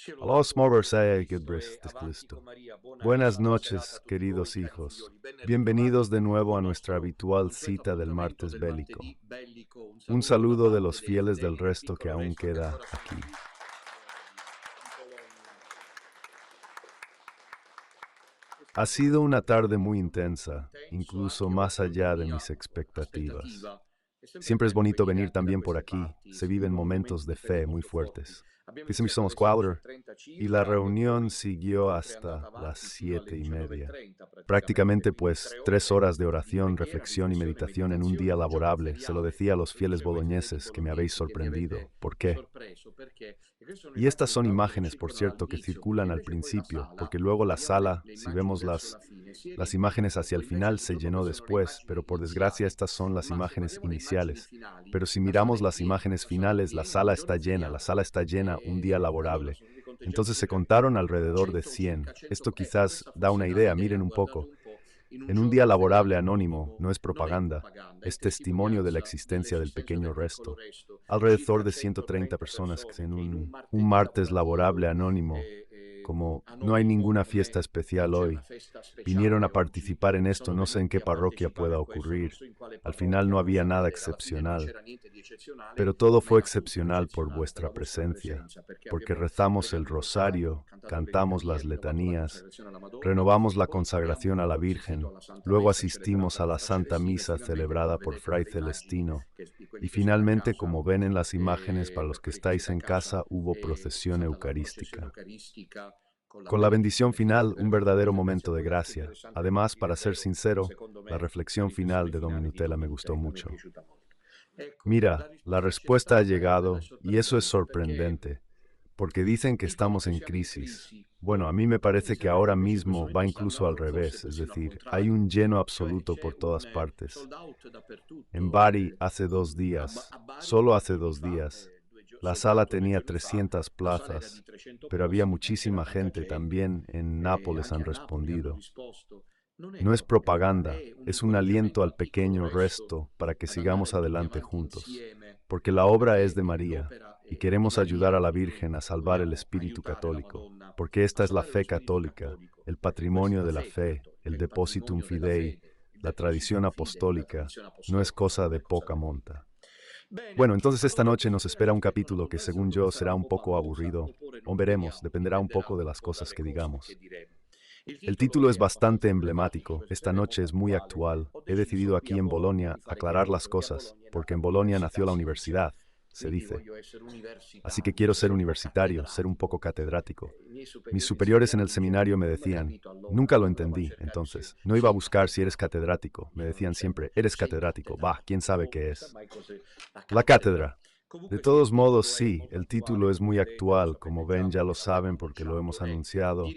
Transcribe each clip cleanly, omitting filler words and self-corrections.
Los Moversei Cristo. Buenas noches, queridos hijos. Bienvenidos de nuevo a nuestra habitual cita del martes bélico. Un saludo de los fieles del resto que aún queda aquí. Ha sido una tarde muy intensa, incluso más allá de mis expectativas. Siempre es bonito venir también por aquí. Se viven momentos de fe muy fuertes. Somos cuatro y la reunión siguió hasta las 7:30. Prácticamente pues 3 horas de oración, reflexión y meditación en un día laborable. Se lo decía a los fieles boloñeses que me habéis sorprendido. ¿Por qué? Y estas son imágenes, por cierto, que circulan al principio, porque luego la sala, si vemos las imágenes hacia el final, se llenó después, pero por desgracia estas son las imágenes iniciales. Pero si miramos las imágenes finales, la sala está llena un día laborable. Entonces se contaron alrededor de 100. Esto quizás da una idea, miren un poco. En un día laborable anónimo, no es propaganda, es testimonio de la existencia del pequeño resto. Alrededor de 130 personas que en un martes laborable anónimo, como no hay ninguna fiesta especial hoy, vinieron a participar en esto, no sé en qué parroquia pueda ocurrir. Al final no había nada excepcional, pero todo fue excepcional por vuestra presencia, porque rezamos el rosario, cantamos las letanías, renovamos la consagración a la Virgen, luego asistimos a la Santa Misa celebrada por Fray Celestino, y finalmente, como ven en las imágenes para los que estáis en casa, hubo procesión eucarística. Con la bendición final, un verdadero momento de gracia. Además, para ser sincero, la reflexión final de Don Minutela me gustó mucho. Mira, la respuesta ha llegado y eso es sorprendente, porque dicen que estamos en crisis. Bueno, a mí me parece que ahora mismo va incluso al revés, es decir, hay un lleno absoluto por todas partes. En Bari hace 2 días, solo hace 2 días, la sala tenía 300 plazas, pero había muchísima gente también. En Nápoles han respondido. No es propaganda, es un aliento al pequeño resto para que sigamos adelante juntos, porque la obra es de María y queremos ayudar a la Virgen a salvar el espíritu católico, porque esta es la fe católica, el patrimonio de la fe, el depositum fidei, la tradición apostólica, no es cosa de poca monta. Bueno, entonces esta noche nos espera un capítulo que según yo será un poco aburrido, o veremos, dependerá un poco de las cosas que digamos. El título es bastante emblemático, esta noche es muy actual. He decidido aquí en Bolonia aclarar las cosas, porque en Bolonia nació la universidad, se dice. Así que quiero ser universitario, ser un poco catedrático. Mis superiores en el seminario me decían, nunca lo entendí, entonces, no iba a buscar si eres catedrático, me decían siempre, eres catedrático, bah, quién sabe qué es. La cátedra. De todos modos, sí, el título es muy actual, como ven ya lo saben porque lo hemos anunciado.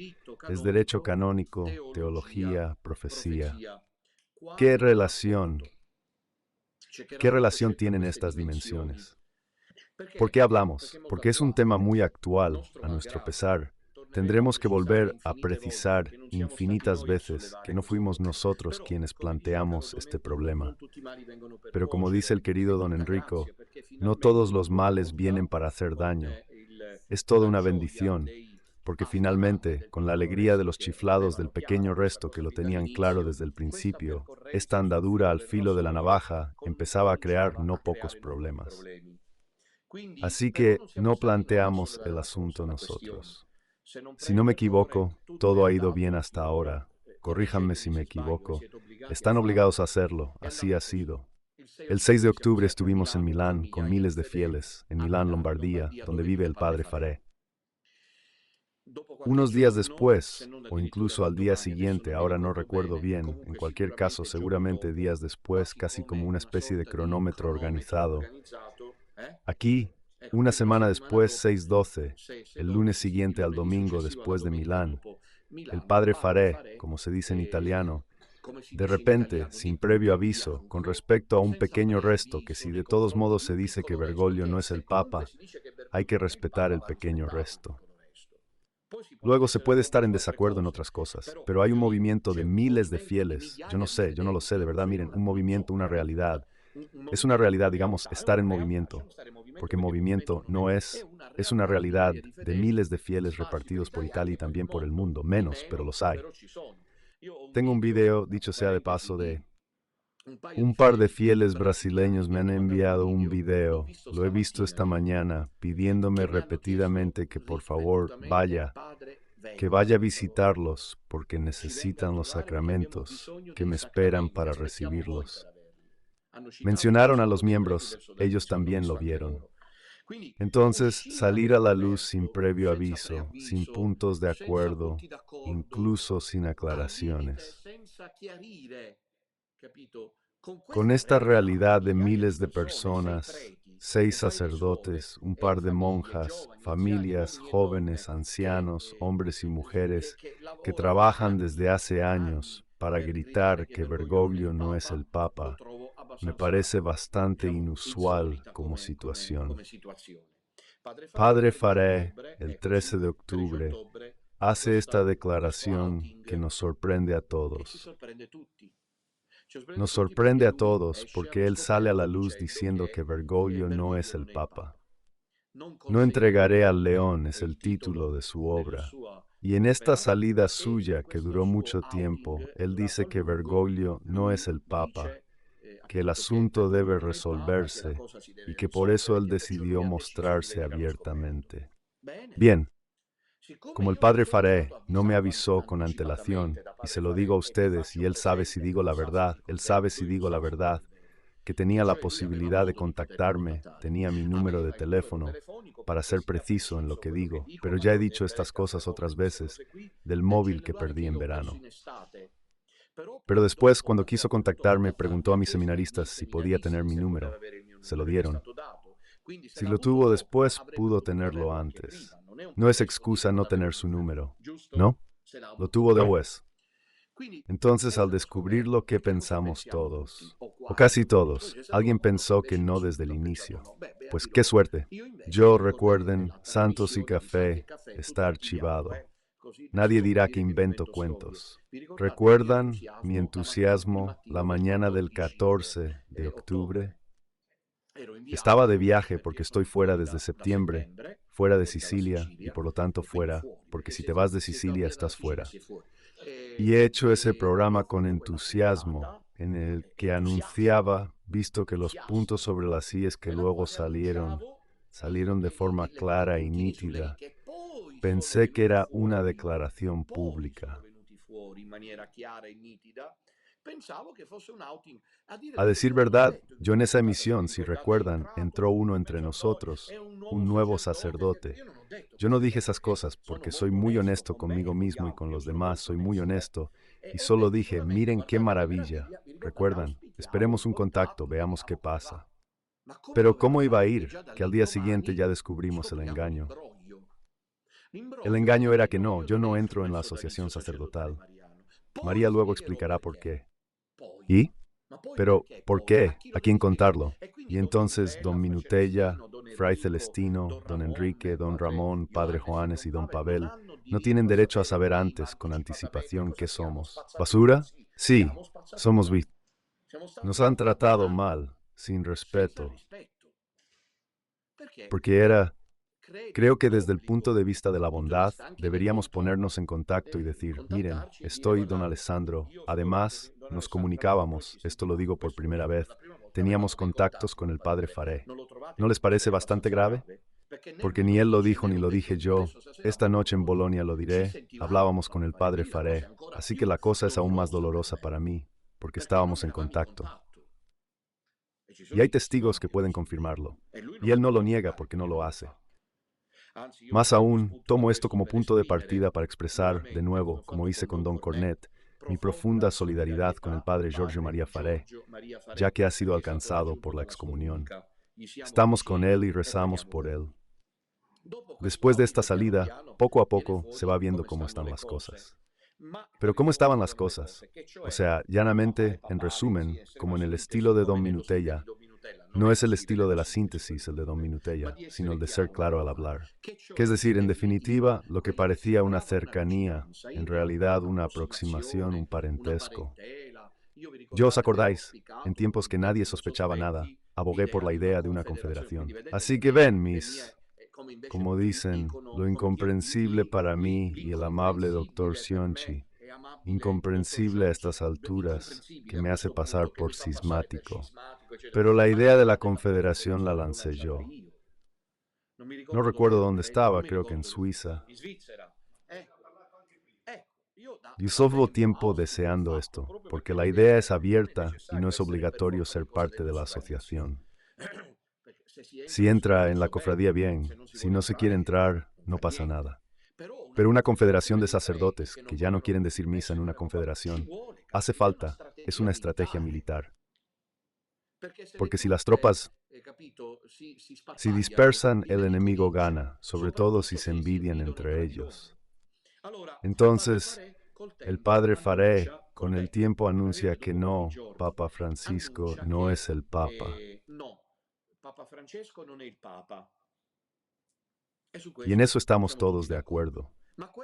Es derecho canónico, teología, profecía. ¿Qué relación? ¿Qué relación tienen estas dimensiones? ¿Por qué hablamos? Porque es un tema muy actual, a nuestro pesar. Tendremos que volver a precisar infinitas veces que no fuimos nosotros quienes planteamos este problema. Pero como dice el querido don Enrico, no todos los males vienen para hacer daño. Es toda una bendición, porque finalmente, con la alegría de los chiflados del pequeño resto que lo tenían claro desde el principio, esta andadura al filo de la navaja empezaba a crear no pocos problemas. Así que no planteamos el asunto nosotros. Si no me equivoco, todo ha ido bien hasta ahora. Corríjanme si me equivoco. Están obligados a hacerlo, así ha sido. El 6 de octubre estuvimos en Milán con miles de fieles, en Milán, Lombardía, donde vive el padre Faré. Unos días después, o incluso al día siguiente, ahora no recuerdo bien, en cualquier caso seguramente días después, casi como una especie de cronómetro organizado. Aquí, una semana después, 6:12, el lunes siguiente al domingo después de Milán, el padre Faré, como se dice en italiano, de repente, sin previo aviso, con respecto a un pequeño resto que si de todos modos se dice que Bergoglio no es el Papa, hay que respetar el pequeño resto. Luego se puede estar en desacuerdo en otras cosas, pero hay un movimiento de miles de fieles, yo no lo sé, de verdad, miren, un movimiento, una realidad. Es una realidad, digamos, estar en movimiento, porque movimiento no es Es una realidad de miles de fieles repartidos por Italia y también por el mundo. Menos, pero los hay. Tengo un video, dicho sea de paso, de un par de fieles brasileños me han enviado un video, lo he visto esta mañana, pidiéndome repetidamente que por favor que vaya a visitarlos porque necesitan los sacramentos que me esperan para recibirlos. Mencionaron a los miembros, ellos también lo vieron. Entonces, salir a la luz sin previo aviso, sin puntos de acuerdo, incluso sin aclaraciones. Con esta realidad de miles de personas, 6 sacerdotes, un par de monjas, familias, jóvenes, ancianos, hombres y mujeres, que trabajan desde hace años para gritar que Bergoglio no es el Papa, me parece bastante inusual como situación. Padre Faré, el 13 de octubre, hace esta declaración que nos sorprende a todos. Nos sorprende a todos porque él sale a la luz diciendo que Bergoglio no es el Papa. No entregaré al león es el título de su obra. Y en esta salida suya, que duró mucho tiempo, él dice que Bergoglio no es el Papa, que el asunto debe resolverse y que por eso él decidió mostrarse abiertamente. Bien, como el padre Faré no me avisó con antelación, y se lo digo a ustedes, y él sabe si digo la verdad, él sabe si digo la verdad, que tenía la posibilidad de contactarme, tenía mi número de teléfono, para ser preciso en lo que digo, pero ya he dicho estas cosas otras veces, del móvil que perdí en verano. Pero después, cuando quiso contactarme, preguntó a mis seminaristas si podía tener mi número. Se lo dieron. Si lo tuvo después, pudo tenerlo antes. No es excusa no tener su número, ¿no? Lo tuvo después. Entonces, al descubrir lo que pensamos todos, o casi todos, alguien pensó que no desde el inicio. Pues qué suerte. Yo, recuerden, Santos y Café está archivado. Nadie dirá que invento cuentos. ¿Recuerdan mi entusiasmo la mañana del 14 de octubre? Estaba de viaje porque estoy fuera desde septiembre, fuera de Sicilia y por lo tanto fuera, porque si te vas de Sicilia estás fuera. Y he hecho ese programa con entusiasmo en el que anunciaba, visto que los puntos sobre las íes que luego salieron de forma clara y nítida. Pensé que era una declaración pública. A decir verdad, yo en esa emisión, si recuerdan, entró uno entre nosotros, un nuevo sacerdote. Yo no dije esas cosas porque soy muy honesto conmigo mismo y con los demás, soy muy honesto, y solo dije, miren qué maravilla. Recuerdan, esperemos un contacto, veamos qué pasa. Pero ¿cómo iba a ir? Que al día siguiente ya descubrimos el engaño. El engaño era que no, yo no entro en la asociación sacerdotal. María luego explicará por qué. ¿Y? Pero, ¿por qué? ¿A quién contarlo? Y entonces don Minutella, Fray Celestino, don Enrique, don Ramón, Padre Juanes y don Pavel no tienen derecho a saber antes, con anticipación, qué somos. ¿Basura? Sí, somos Nos han tratado mal, sin respeto, porque creo que desde el punto de vista de la bondad, deberíamos ponernos en contacto y decir, miren, estoy don Alessandro. Además, nos comunicábamos, esto lo digo por primera vez, teníamos contactos con el padre Faré. ¿No les parece bastante grave? Porque ni él lo dijo ni lo dije yo. Esta noche en Bolonia lo diré, hablábamos con el padre Faré, así que la cosa es aún más dolorosa para mí, porque estábamos en contacto. Y hay testigos que pueden confirmarlo. Y él no lo niega porque no lo hace. Más aún, tomo esto como punto de partida para expresar, de nuevo, como hice con don Cornet, mi profunda solidaridad con el padre Giorgio María Faré, ya que ha sido alcanzado por la excomunión. Estamos con él y rezamos por él. Después de esta salida, poco a poco se va viendo cómo están las cosas. Pero ¿cómo estaban las cosas? O sea, llanamente, en resumen, como en el estilo de don Minutella, no es el estilo de la síntesis el de don Minutella, sino el de ser claro al hablar. Que es decir, en definitiva, lo que parecía una cercanía, en realidad una aproximación, un parentesco. Yo os acordáis, en tiempos que nadie sospechaba nada, abogué por la idea de una confederación. Así que ven, mis Como dicen, lo incomprensible para mí y el amable doctor Sionchi, incomprensible a estas alturas, que me hace pasar por cismático. Pero la idea de la confederación la lancé yo. No recuerdo dónde estaba, creo que en Suiza. Yo llevo tiempo deseando esto, porque la idea es abierta y no es obligatorio ser parte de la asociación. Si entra en la cofradía bien, si no se quiere entrar, no pasa nada. Pero una confederación de sacerdotes, que ya no quieren decir misa en una confederación, hace falta, es una estrategia militar. Porque si las tropas se dispersan, el enemigo gana, sobre todo si se envidian entre ellos. Entonces, el padre Faré con el tiempo anuncia que no, Papa Francisco no es el Papa. Y en eso estamos todos de acuerdo.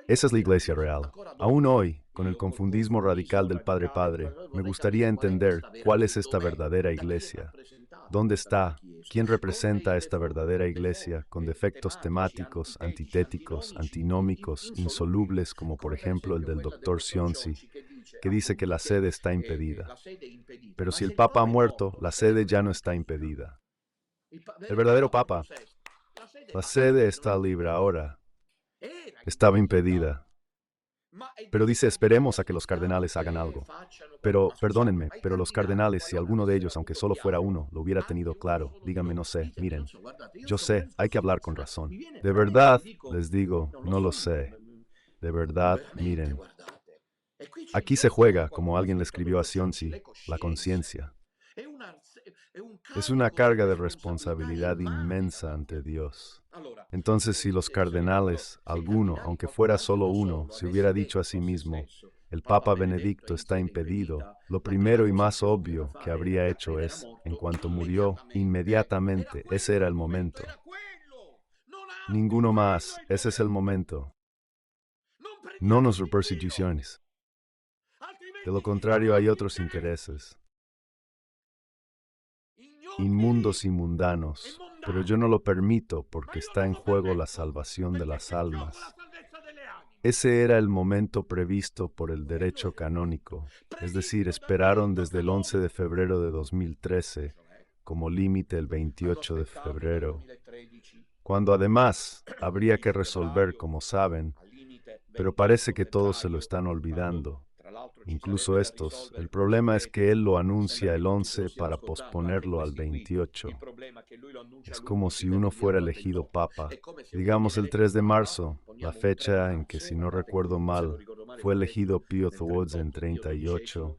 Esa es la Iglesia real. Aún hoy, con el confundismo radical del Padre Padre, me gustaría entender cuál es esta verdadera Iglesia. ¿Dónde está? ¿Quién representa a esta verdadera Iglesia con defectos temáticos, antitéticos, antinómicos, insolubles, como por ejemplo el del doctor Sionzi, que dice que la sede está impedida? Pero si el Papa ha muerto, la sede ya no está impedida. El verdadero Papa, la sede está libre ahora. Estaba impedida. Pero dice, esperemos a que los cardenales hagan algo. Pero, perdónenme, pero los cardenales, si alguno de ellos, aunque solo fuera uno, lo hubiera tenido claro, díganme, no sé, miren, yo sé, hay que hablar con razón. De verdad, les digo, no lo sé. De verdad, miren. Aquí se juega, como alguien le escribió a Sionzi, la conciencia. Es una carga de responsabilidad inmensa ante Dios. Entonces, si los cardenales, alguno, aunque fuera solo uno, se hubiera dicho a sí mismo, el Papa Benedicto está impedido, lo primero y más obvio que habría hecho es, en cuanto murió, inmediatamente, ese era el momento. Ninguno más, ese es el momento. No nos persecuciones. De lo contrario, hay otros intereses. Inmundos y mundanos, pero yo no lo permito porque está en juego la salvación de las almas. Ese era el momento previsto por el derecho canónico, es decir, esperaron desde el 11 de febrero de 2013 como límite el 28 de febrero, cuando además habría que resolver, como saben, pero parece que todos se lo están olvidando. Incluso estos, el problema es que él lo anuncia el 11 para posponerlo al 28. Es como si uno fuera elegido papa, digamos el 3 de marzo, la fecha en que, si no recuerdo mal, fue elegido Pío XII en 38.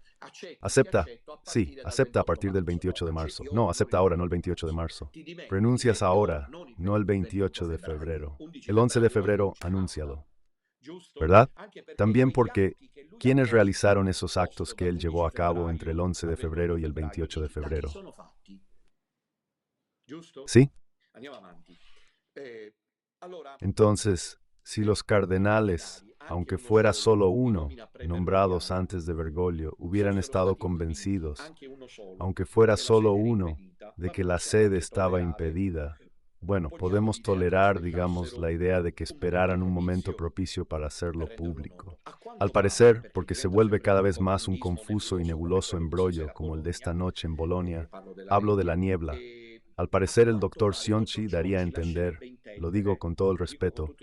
Acepta, sí, acepta a partir del 28 de marzo. No, acepta ahora, no el 28 de marzo. Renuncias ahora, no el 28 de febrero. El 11 de febrero, anúncialo. ¿Verdad? También porque, ¿quiénes realizaron esos actos que él llevó a cabo entre el 11 de febrero y el 28 de febrero? ¿Sí? Entonces, si los cardenales, aunque fuera solo uno, nombrados antes de Bergoglio, hubieran estado convencidos, aunque fuera solo uno, de que la sede estaba impedida, bueno, podemos tolerar, digamos, la idea de que esperaran un momento propicio para hacerlo público. Al parecer, porque se vuelve cada vez más un confuso y nebuloso embrollo como el de esta noche en Bolonia, hablo de la niebla. Al parecer, el doctor Sionchi daría a entender, lo digo con todo el respeto,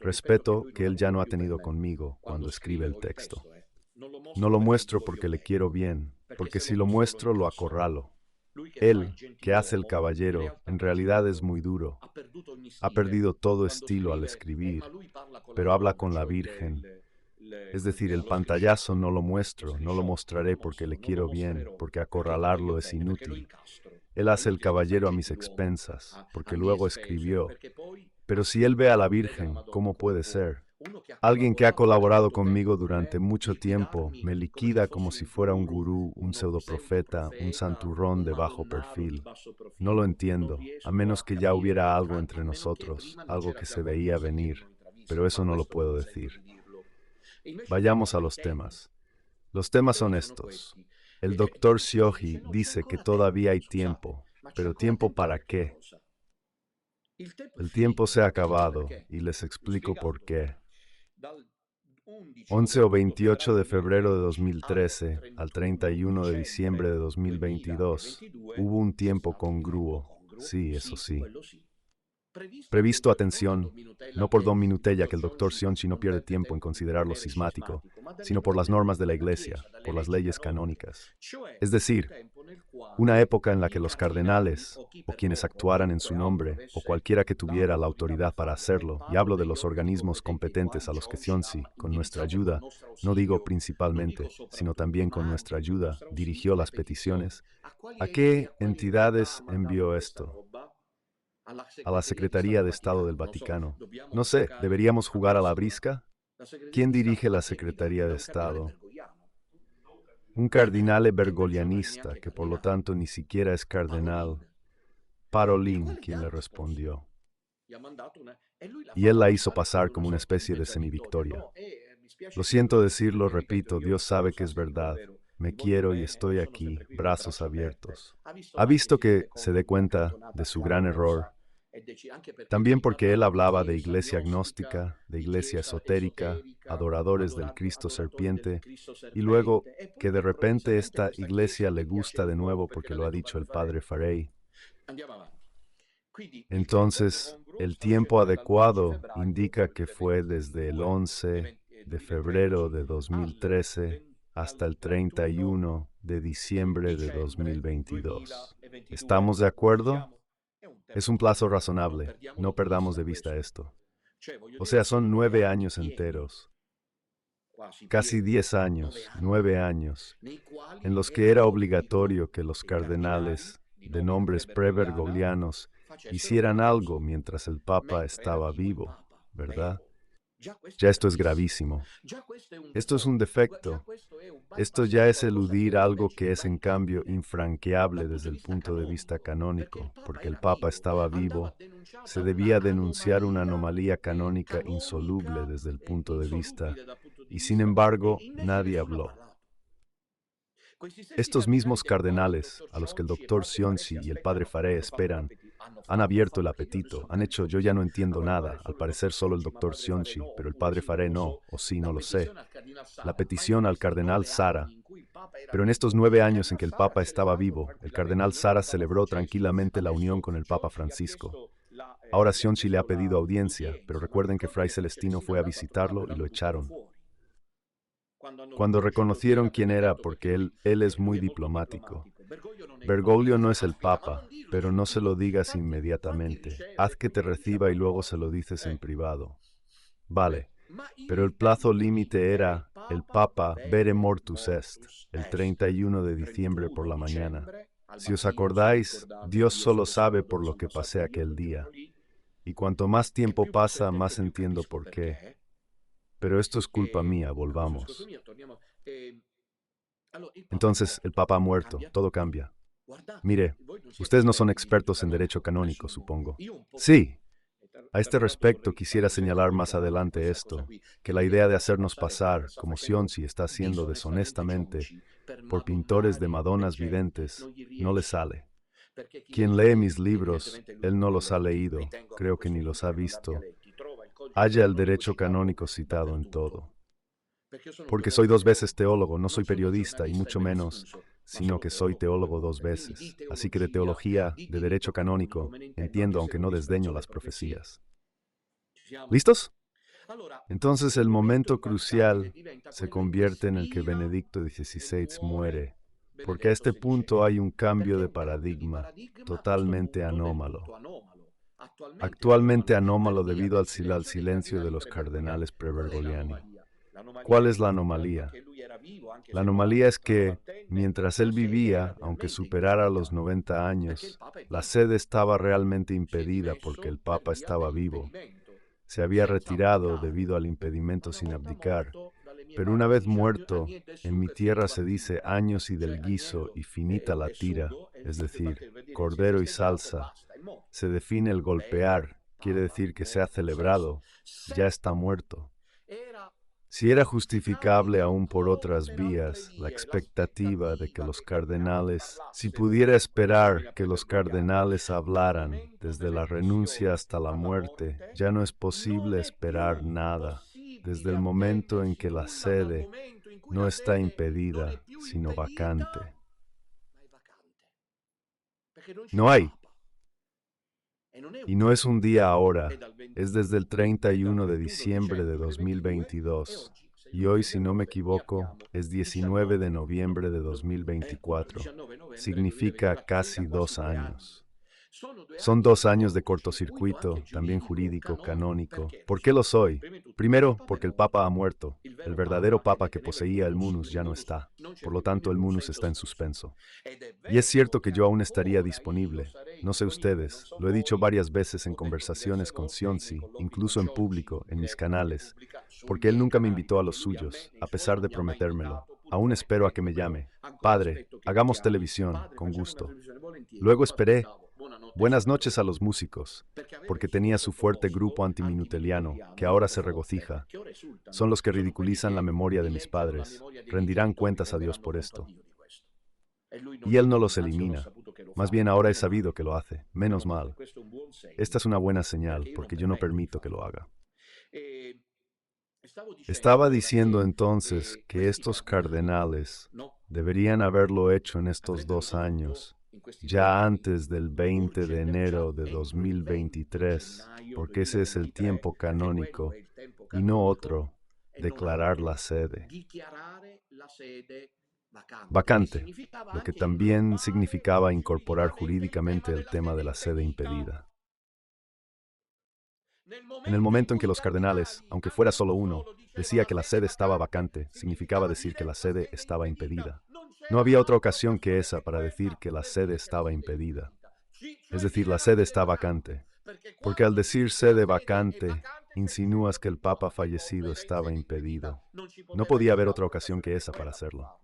respeto que él ya no ha tenido conmigo cuando escribe el texto. No lo muestro porque le quiero bien, porque si lo muestro lo acorralo. Él, que hace el caballero, en realidad es muy duro. Ha perdido todo estilo al escribir, pero habla con la Virgen. Es decir, el pantallazo no lo muestro, no lo mostraré porque le quiero bien, porque acorralarlo es inútil. Él hace el caballero a mis expensas, porque luego escribió. Pero si él ve a la Virgen, ¿cómo puede ser? Alguien que ha colaborado conmigo durante mucho tiempo me liquida como si fuera un gurú, un pseudoprofeta, un santurrón de bajo perfil. No lo entiendo, a menos que ya hubiera algo entre nosotros, algo que se veía venir, pero eso no lo puedo decir. Vayamos a los temas. Los temas son estos. El doctor Sioji dice que todavía hay tiempo, pero ¿tiempo para qué? El tiempo se ha acabado y les explico por qué. 11 o 28 de febrero de 2013 al 31 de diciembre de 2022 hubo un tiempo congruo. Sí, eso sí. Previsto, atención, no por Don Minutella, que el doctor Sionchi no pierde tiempo en considerar lo cismático, sino por las normas de la Iglesia, por las leyes canónicas. Es decir, una época en la que los cardenales, o quienes actuaran en su nombre, o cualquiera que tuviera la autoridad para hacerlo, y hablo de los organismos competentes a los que Sionchi, con nuestra ayuda, no digo principalmente, sino también con nuestra ayuda, dirigió las peticiones. ¿A qué entidades envió esto? A la Secretaría de Estado del Vaticano. No sé, ¿deberíamos jugar a la brisca? ¿Quién dirige la Secretaría de Estado? Un cardinale bergoglianista, que por lo tanto ni siquiera es cardenal. Parolin, quien le respondió. Y él la hizo pasar como una especie de semivictoria. Lo siento decirlo, repito, Dios sabe que es verdad. Me quiero y estoy aquí, brazos abiertos. ¿Ha visto que se dé cuenta de su gran error? También porque él hablaba de iglesia agnóstica, de iglesia esotérica, adoradores del Cristo serpiente, y luego que de repente esta iglesia le gusta de nuevo porque lo ha dicho el padre Farey. Entonces, el tiempo adecuado indica que fue desde el 11 de febrero de 2013 hasta el 31 de diciembre de 2022. ¿Estamos de acuerdo? Es un plazo razonable, no perdamos de vista esto. O sea, son 9 años enteros, casi 10 años, 9 años, en los que era obligatorio que los cardenales, de nombres prebergoglianos, hicieran algo mientras el Papa estaba vivo, ¿verdad? Ya esto es gravísimo. Esto es un defecto. Esto ya es eludir algo que es en cambio infranqueable desde el punto de vista canónico, porque el Papa estaba vivo. Se debía denunciar una anomalía canónica insoluble desde el punto de vista, y sin embargo nadie habló. Estos mismos cardenales, a los que el doctor Sionsi y el padre Faré esperan, han abierto el apetito, han hecho yo ya no entiendo nada, al parecer solo el doctor Sionchi, pero el padre Faré no, o sí, no lo sé. La petición al cardenal Sara. Pero en estos 9 años en que el Papa estaba vivo, el cardenal Sara celebró tranquilamente la unión con el Papa Francisco. Ahora Sionchi le ha pedido audiencia, pero recuerden que Fray Celestino fue a visitarlo y lo echaron. Cuando reconocieron quién era, porque él es muy diplomático. Bergoglio no es el Papa, pero no se lo digas inmediatamente. Haz que te reciba y luego se lo dices en privado. Vale, pero el plazo límite era el Papa Vere Mortus Est, el 31 de diciembre por la mañana. Si os acordáis, Dios solo sabe por lo que pasé aquel día. Y cuanto más tiempo pasa, más entiendo por qué. Pero esto es culpa mía, volvamos. Entonces, el Papa ha muerto, todo cambia. Mire, ustedes no son expertos en derecho canónico, supongo. Sí. A este respecto quisiera señalar más adelante esto, que la idea de hacernos pasar, como Sionsi está haciendo deshonestamente, por pintores de Madonas videntes, no le sale. Quien lee mis libros, él no los ha leído, creo que ni los ha visto, halla el derecho canónico citado en todo. Porque soy 2 veces teólogo, no soy periodista y mucho menos, sino que soy teólogo 2 veces. Así que de teología, de derecho canónico, entiendo aunque no desdeño las profecías. ¿Listos? Entonces el momento crucial se convierte en el que Benedicto XVI muere, porque a este punto hay un cambio de paradigma totalmente anómalo. Actualmente anómalo debido al silencio de los cardenales prebergoliani. ¿Cuál es la anomalía? La anomalía es que, mientras él vivía, aunque superara los 90 años, la sede estaba realmente impedida porque el Papa estaba vivo. Se había retirado debido al impedimento sin abdicar, pero una vez muerto, en mi tierra se dice años y del guiso y finita la tira, es decir, cordero y salsa. Se define el golpear, quiere decir que se ha celebrado, ya está muerto. Si era justificable aún por otras vías la expectativa de que los cardenales, si pudiera esperar que los cardenales hablaran desde la renuncia hasta la muerte, ya no es posible esperar nada desde el momento en que la sede no está impedida, sino vacante. No hay. Y no es un día ahora, es desde el 31 de diciembre de 2022. Y hoy, si no me equivoco, es 19 de noviembre de 2024. Significa casi 2 años. Son 2 años de cortocircuito, también jurídico, canónico. ¿Por qué lo soy? Primero, porque el Papa ha muerto. El verdadero Papa que poseía el munus ya no está. Por lo tanto, el munus está en suspenso. Y es cierto que yo aún estaría disponible. No sé ustedes, lo he dicho varias veces en conversaciones con Sionsi, incluso en público, en mis canales, porque él nunca me invitó a los suyos, a pesar de prometérmelo. Aún espero a que me llame. Padre, hagamos televisión, con gusto. Luego esperé. Buenas noches a los músicos, porque tenía su fuerte grupo antiminuteliano, que ahora se regocija. Son los que ridiculizan la memoria de mis padres. Rendirán cuentas a Dios por esto. Y Él no los elimina. Más bien ahora he sabido que lo hace. Menos mal. Esta es una buena señal, porque yo no permito que lo haga. Estaba diciendo entonces que estos cardenales deberían haberlo hecho en estos 2 años, ya antes del 20 de enero de 2023, porque ese es el tiempo canónico, y no otro, declarar la sede vacante, lo que también significaba incorporar jurídicamente el tema de la sede impedida. En el momento en que los cardenales, aunque fuera solo uno, decía que la sede estaba vacante, significaba decir que la sede estaba impedida. No había otra ocasión que esa para decir que la sede estaba impedida. Es decir, la sede está vacante. Porque al decir sede vacante, insinúas que el Papa fallecido estaba impedido. No podía haber otra ocasión que esa para hacerlo.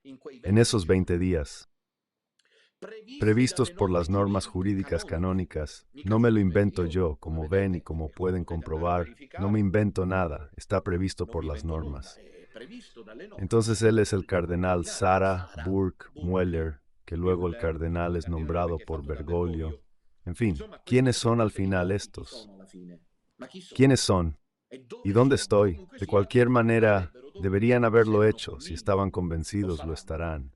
En esos 20 días, previstos por las normas jurídicas canónicas, no me lo invento yo, como ven y como pueden comprobar, no me invento nada, está previsto por las normas. Entonces él es el cardenal Sarah Burke Mueller, que luego el cardenal es nombrado por Bergoglio. En fin, ¿quiénes son al final estos? ¿Quiénes son? ¿Y dónde estoy? De cualquier manera, deberían haberlo hecho, si estaban convencidos lo estarán.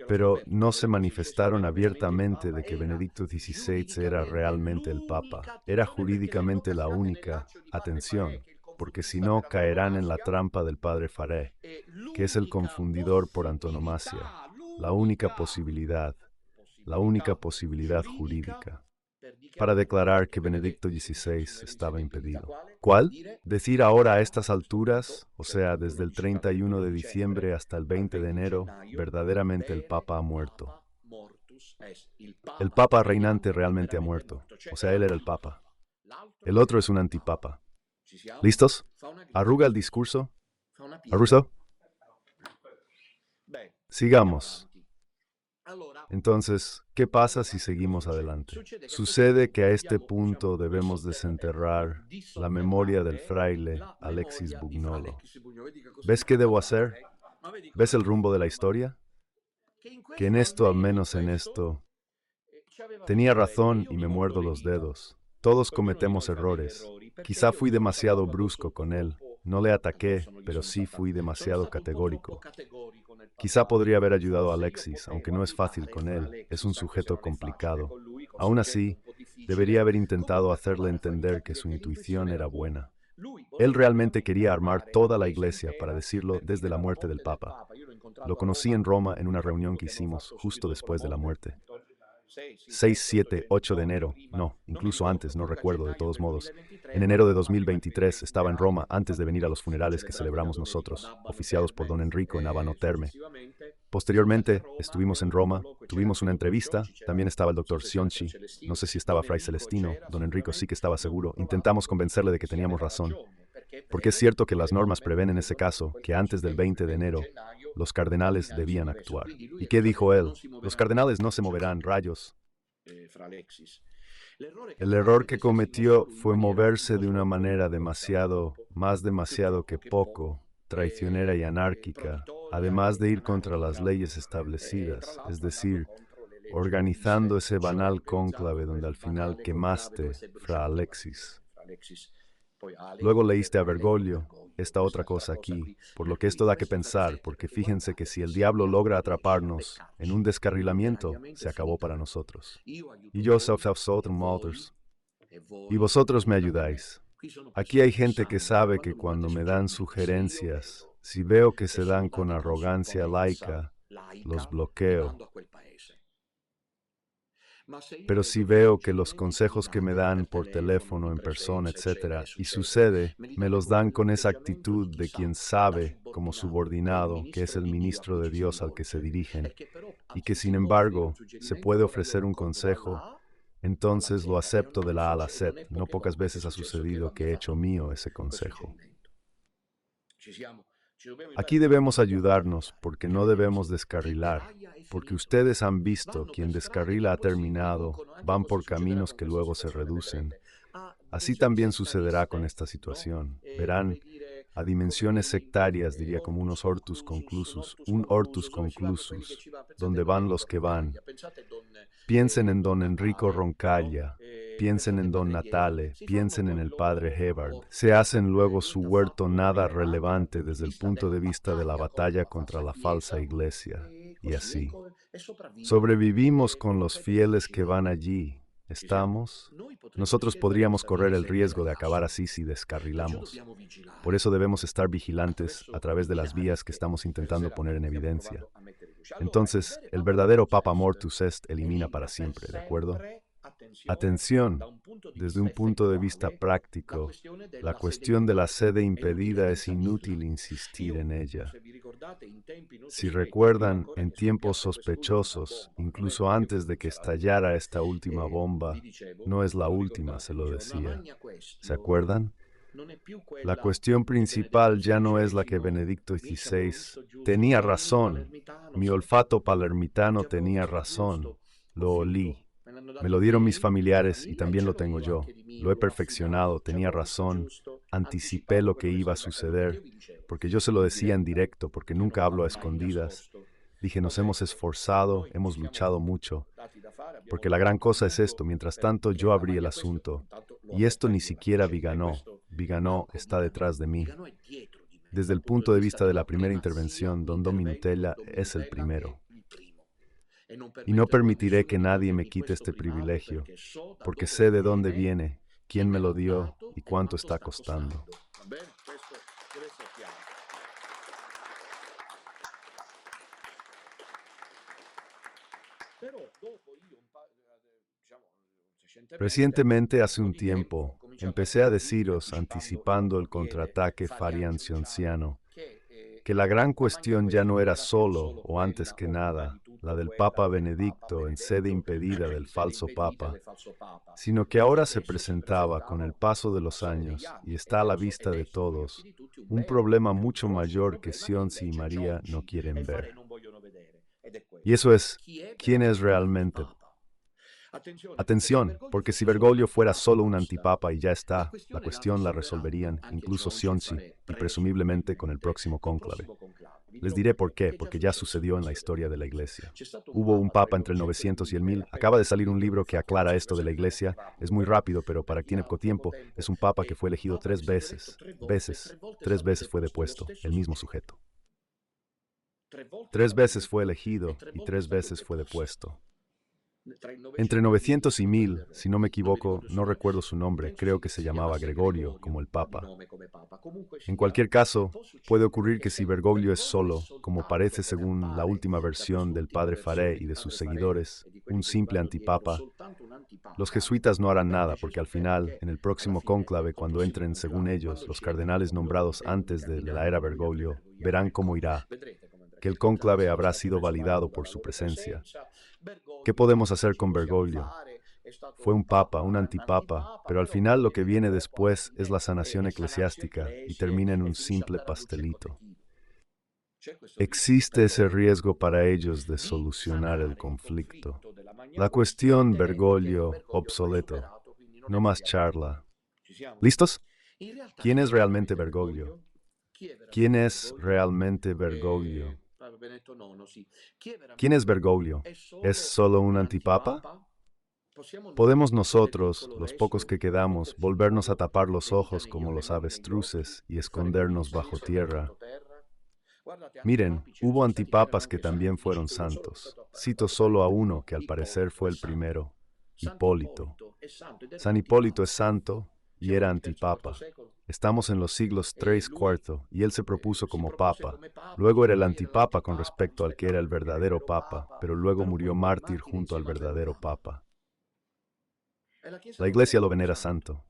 Pero no se manifestaron abiertamente de que Benedicto XVI era realmente el Papa. Era jurídicamente la única, atención, porque si no caerán en la trampa del padre Faré, que es el confundidor por antonomasia, la única posibilidad jurídica, para declarar que Benedicto XVI estaba impedido. ¿Cuál? Decir ahora a estas alturas, o sea, desde el 31 de diciembre hasta el 20 de enero, verdaderamente el Papa ha muerto. El Papa reinante realmente ha muerto, o sea, él era el Papa. El otro es un antipapa. ¿Listos? ¿Arruga el discurso? ¿Arruso? Sigamos. Entonces, ¿qué pasa si seguimos adelante? Sucede que a este punto debemos desenterrar la memoria del fraile Alexis Bugnolo. ¿Ves qué debo hacer? ¿Ves el rumbo de la historia? Que en esto, al menos en esto, tenía razón y me muerdo los dedos. Todos cometemos errores. Quizá fui demasiado brusco con él. No le ataqué, pero sí fui demasiado categórico. Quizá podría haber ayudado a Alexis, aunque no es fácil con él, es un sujeto complicado. Aún así, debería haber intentado hacerle entender que su intuición era buena. Él realmente quería armar toda la iglesia, para decirlo, desde la muerte del Papa. Lo conocí en Roma en una reunión que hicimos justo después de la muerte. 6, 7, 8 de enero, no, incluso antes, no recuerdo de todos modos. En enero de 2023 estaba en Roma antes de venir a los funerales que celebramos nosotros, oficiados por don Enrico en Abano Terme. Posteriormente, estuvimos en Roma, tuvimos una entrevista, también estaba el doctor Sionchi, no sé si estaba Fray Celestino, don Enrico sí que estaba seguro, intentamos convencerle de que teníamos razón, porque es cierto que las normas prevén en ese caso que antes del 20 de enero, los cardenales debían actuar. ¿Y qué dijo él? Los cardenales no se moverán, rayos. El error que cometió fue moverse de una manera demasiado que poco, traicionera y anárquica, además de ir contra las leyes establecidas, es decir, organizando ese banal cónclave donde al final quemaste Fra Alexis. Luego leíste a Bergoglio, esta otra cosa aquí, por lo que esto da que pensar, porque fíjense que si el diablo logra atraparnos en un descarrilamiento, se acabó para nosotros. Y yo y vosotros me ayudáis. Aquí hay gente que sabe que cuando me dan sugerencias, si veo que se dan con arrogancia laica, los bloqueo. Pero si veo que los consejos que me dan por teléfono, en persona, etcétera, y sucede, me los dan con esa actitud de quien sabe, como subordinado, que es el ministro de Dios al que se dirigen, y que sin embargo se puede ofrecer un consejo, entonces lo acepto de la A a la Z. No pocas veces ha sucedido que he hecho mío ese consejo. Aquí debemos ayudarnos porque no debemos descarrilar, porque ustedes han visto quien descarrila ha terminado, van por caminos que luego se reducen. Así también sucederá con esta situación. Verán, a dimensiones sectarias, diría como un hortus conclusus, donde van los que van. Piensen en don Enrico Roncaglia, piensen en don Natale, piensen en el padre Hebard. Se hacen luego su huerto nada relevante desde el punto de vista de la batalla contra la falsa iglesia, y así. Sobrevivimos con los fieles que van allí. ¿Estamos? Nosotros podríamos correr el riesgo de acabar así si descarrilamos. Por eso debemos estar vigilantes a través de las vías que estamos intentando poner en evidencia. Entonces, el verdadero Papa Mortus Est elimina para siempre, ¿de acuerdo? Atención, desde un punto de vista práctico, la cuestión de la sede impedida es inútil insistir en ella. Si recuerdan, en tiempos sospechosos, incluso antes de que estallara esta última bomba, no es la última, se lo decía. ¿Se acuerdan? La cuestión principal ya no es la que Benedicto XVI tenía razón. Mi olfato palermitano tenía razón. Lo olí. Me lo dieron mis familiares y también lo tengo yo. Lo he perfeccionado, tenía razón. Anticipé lo que iba a suceder, porque yo se lo decía en directo, porque nunca hablo a escondidas. Dije, nos hemos esforzado, hemos luchado mucho, porque la gran cosa es esto. Mientras tanto, yo abrí el asunto, y esto ni siquiera Viganò. Viganò está detrás de mí. Desde el punto de vista de la primera intervención, don Dominutella es el primero. Y no permitiré que nadie me quite este privilegio, porque sé de dónde viene, quién me lo dio y cuánto está costando. Recientemente, hace un tiempo, empecé a deciros, anticipando el contraataque fariancionciano, que la gran cuestión ya no era solo, o antes que nada, la del Papa Benedicto en sede impedida del falso Papa, sino que ahora se presentaba con el paso de los años, y está a la vista de todos, un problema mucho mayor que Sionzi y María no quieren ver. Y eso es, ¿quién es realmente? Atención, porque si Bergoglio fuera solo un antipapa y ya está, la cuestión la resolverían incluso Sionzi y presumiblemente con el próximo cónclave. Les diré por qué, porque ya sucedió en la historia de la Iglesia. Hubo un papa entre el 900 y el 1000. Acaba de salir un libro que aclara esto de la Iglesia. Es muy rápido, pero para quien tiene tiempo, es un papa que fue elegido 3 veces. Tres veces fue depuesto, el mismo sujeto. 3 veces fue elegido y 3 veces fue depuesto. Entre 900 y 1000, si no me equivoco, no recuerdo su nombre, creo que se llamaba Gregorio, como el Papa. En cualquier caso, puede ocurrir que si Bergoglio es solo, como parece según la última versión del padre Faré y de sus seguidores, un simple antipapa, los jesuitas no harán nada porque al final, en el próximo cónclave, cuando entren, según ellos, los cardenales nombrados antes de la era Bergoglio, verán cómo irá, que el cónclave habrá sido validado por su presencia. ¿Qué podemos hacer con Bergoglio? Fue un papa, un antipapa, pero al final lo que viene después es la sanación eclesiástica y termina en un simple pastelito. Existe ese riesgo para ellos de solucionar el conflicto. La cuestión Bergoglio obsoleto. No más charla. ¿Listos? ¿Quién es realmente Bergoglio? ¿Quién es realmente Bergoglio? ¿Quién es Bergoglio? ¿Es solo un antipapa? ¿Podemos nosotros, los pocos que quedamos, volvernos a tapar los ojos como los avestruces y escondernos bajo tierra? Miren, hubo antipapas que también fueron santos. Cito solo a uno que al parecer fue el primero, Hipólito. San Hipólito es santo y era antipapa. Estamos en los siglos III y IV y él se propuso como papa. Luego era el antipapa con respecto al que era el verdadero papa, pero luego murió mártir junto al verdadero papa. La iglesia lo venera santo.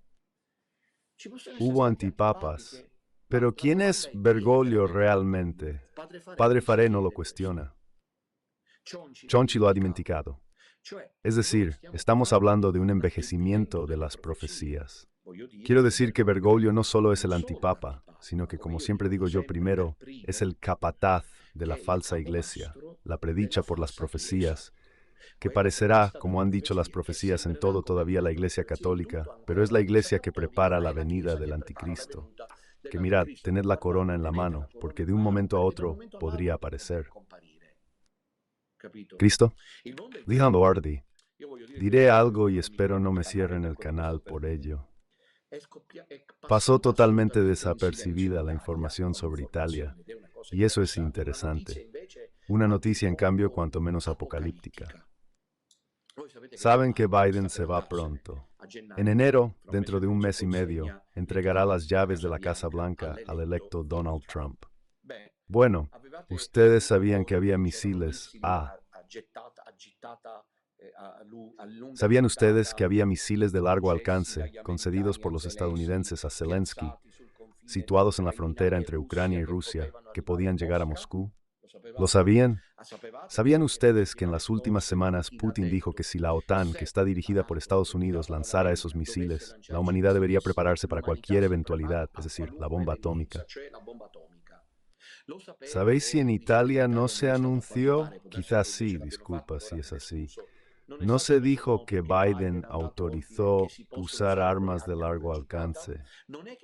Hubo antipapas, pero ¿quién es Bergoglio realmente? Padre Faré no lo cuestiona. Chonchi lo ha dimenticado. Es decir, estamos hablando de un envejecimiento de las profecías. Quiero decir que Bergoglio no solo es el antipapa, sino que, como siempre digo yo primero, es el capataz de la falsa iglesia, la predicha por las profecías, que parecerá, como han dicho las profecías en todo todavía la Iglesia católica, pero es la Iglesia que prepara la venida del anticristo. Que mirad, tened la corona en la mano, porque de un momento a otro podría aparecer. ¿Cristo? Dejando Ardi, diré algo y espero no me cierren el canal por ello. Pasó totalmente desapercibida la información sobre Italia, y eso es interesante. Una noticia, en cambio, cuanto menos apocalíptica. Saben que Biden se va pronto. En enero, dentro de un mes y medio, entregará las llaves de la Casa Blanca al electo Donald Trump. Bueno, ustedes sabían que había misiles ¿Sabían ustedes que había misiles de largo alcance concedidos por los estadounidenses a Zelensky, situados en la frontera entre Ucrania y Rusia, que podían llegar a Moscú? ¿Lo sabían? ¿Sabían ustedes que en las últimas semanas Putin dijo que si la OTAN, que está dirigida por Estados Unidos, lanzara esos misiles, la humanidad debería prepararse para cualquier eventualidad, es decir, la bomba atómica? ¿Sabéis si en Italia no se anunció? Quizás sí, disculpa si es así. No se dijo que Biden autorizó usar armas de largo alcance.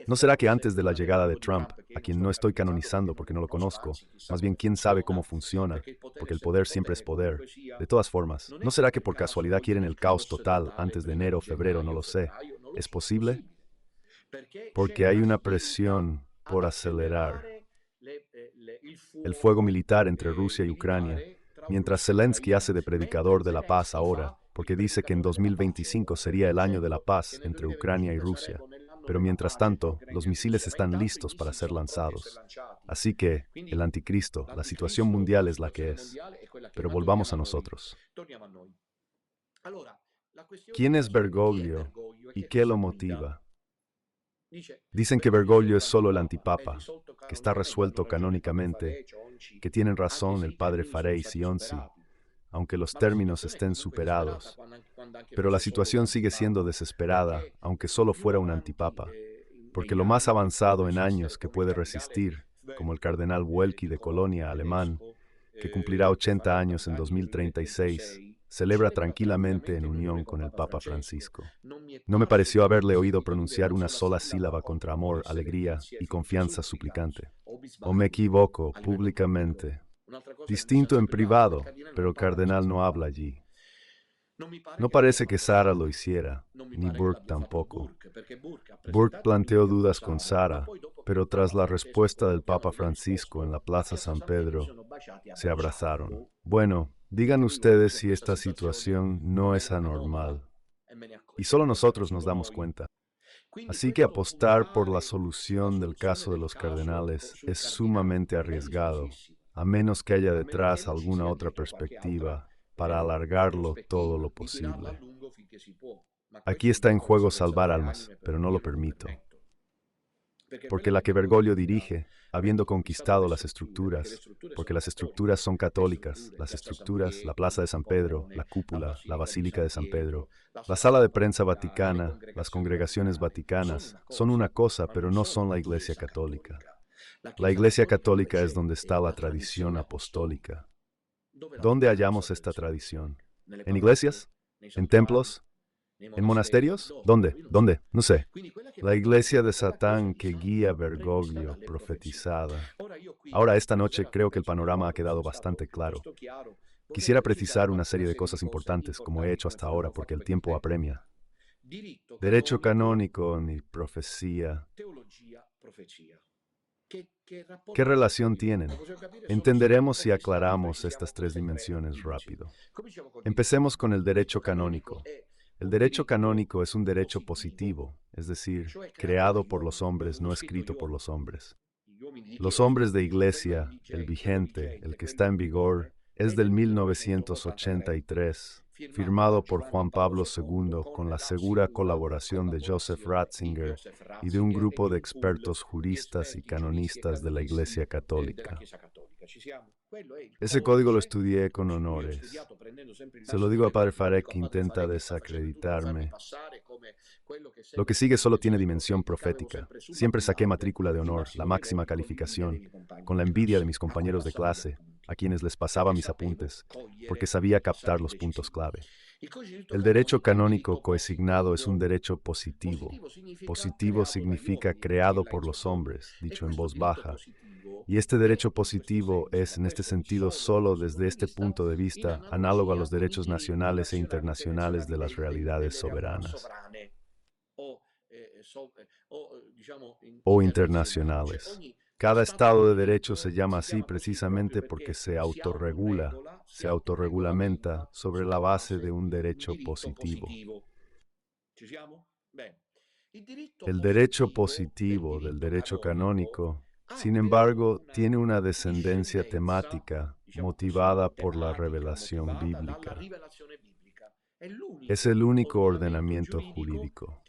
¿No será que antes de la llegada de Trump, a quien no estoy canonizando porque no lo conozco, más bien quién sabe cómo funciona, porque el poder siempre es poder? De todas formas, ¿no será que por casualidad quieren el caos total antes de enero o febrero? No lo sé. ¿Es posible? Porque hay una presión por acelerar el fuego militar entre Rusia y Ucrania, mientras Zelensky hace de predicador de la paz ahora, porque dice que en 2025 sería el año de la paz entre Ucrania y Rusia. Pero mientras tanto, los misiles están listos para ser lanzados. Así que, el anticristo, la situación mundial es la que es. Pero volvamos a nosotros. ¿Quién es Bergoglio y qué lo motiva? Dicen que Bergoglio es solo el antipapa, que está resuelto canónicamente, que tienen razón el padre Faré y Sionsi, aunque los términos estén superados. Pero la situación sigue siendo desesperada, aunque solo fuera un antipapa, porque lo más avanzado en años que puede resistir, como el cardenal Welki de Colonia, alemán, que cumplirá 80 años en 2036, celebra tranquilamente en unión con el Papa Francisco. No me pareció haberle oído pronunciar una sola sílaba contra amor, alegría y confianza suplicante. ¿O me equivoco públicamente? Distinto en privado, pero el cardenal no habla allí. No parece que Sara lo hiciera, ni Burke tampoco. Burke planteó dudas con Sara, pero tras la respuesta del Papa Francisco en la Plaza San Pedro, se abrazaron. Bueno, digan ustedes si esta situación no es anormal. Y solo nosotros nos damos cuenta. Así que apostar por la solución del caso de los cardenales es sumamente arriesgado, a menos que haya detrás alguna otra perspectiva para alargarlo todo lo posible. Aquí está en juego salvar almas, pero no lo permito. Porque la que Bergoglio dirige, habiendo conquistado las estructuras, porque las estructuras son católicas, las estructuras, la Plaza de San Pedro, la cúpula, la Basílica de San Pedro, la Sala de Prensa Vaticana, las congregaciones vaticanas, son una cosa, pero no son la Iglesia Católica. La Iglesia Católica es donde está la tradición apostólica. ¿Dónde hallamos esta tradición? ¿En iglesias? ¿En templos? ¿En monasterios? ¿Dónde? ¿Dónde? No sé. La iglesia de Satán que guía Bergoglio, profetizada. Ahora, esta noche creo que el panorama ha quedado bastante claro. Quisiera precisar una serie de cosas importantes, como he hecho hasta ahora, porque el tiempo apremia. Derecho canónico y profecía. ¿Qué relación tienen? Entenderemos si aclaramos estas tres dimensiones rápido. Empecemos con el derecho canónico. El derecho canónico es un derecho positivo, es decir, creado por los hombres, no escrito por los hombres. Los hombres de iglesia, el vigente, el que está en vigor, es del 1983, firmado por Juan Pablo II con la segura colaboración de Joseph Ratzinger y de un grupo de expertos juristas y canonistas de la Iglesia Católica. Ese código lo estudié con honores. Se lo digo a Padre Farek que intenta desacreditarme. Lo que sigue solo tiene dimensión profética. Siempre saqué matrícula de honor, la máxima calificación, con la envidia de mis compañeros de clase, a quienes les pasaba mis apuntes, porque sabía captar los puntos clave. El derecho canónico coesignado es un derecho positivo. Positivo significa creado por los hombres, dicho en voz baja. Y este derecho positivo es, en este sentido, solo desde este punto de vista, análogo a los derechos nacionales e internacionales de las realidades soberanas o internacionales. Cada Estado de Derecho se llama así precisamente porque se autorregula, se autorregulamenta sobre la base de un derecho positivo. El derecho positivo del derecho canónico, sin embargo, tiene una descendencia temática motivada por la revelación bíblica. Es el único ordenamiento jurídico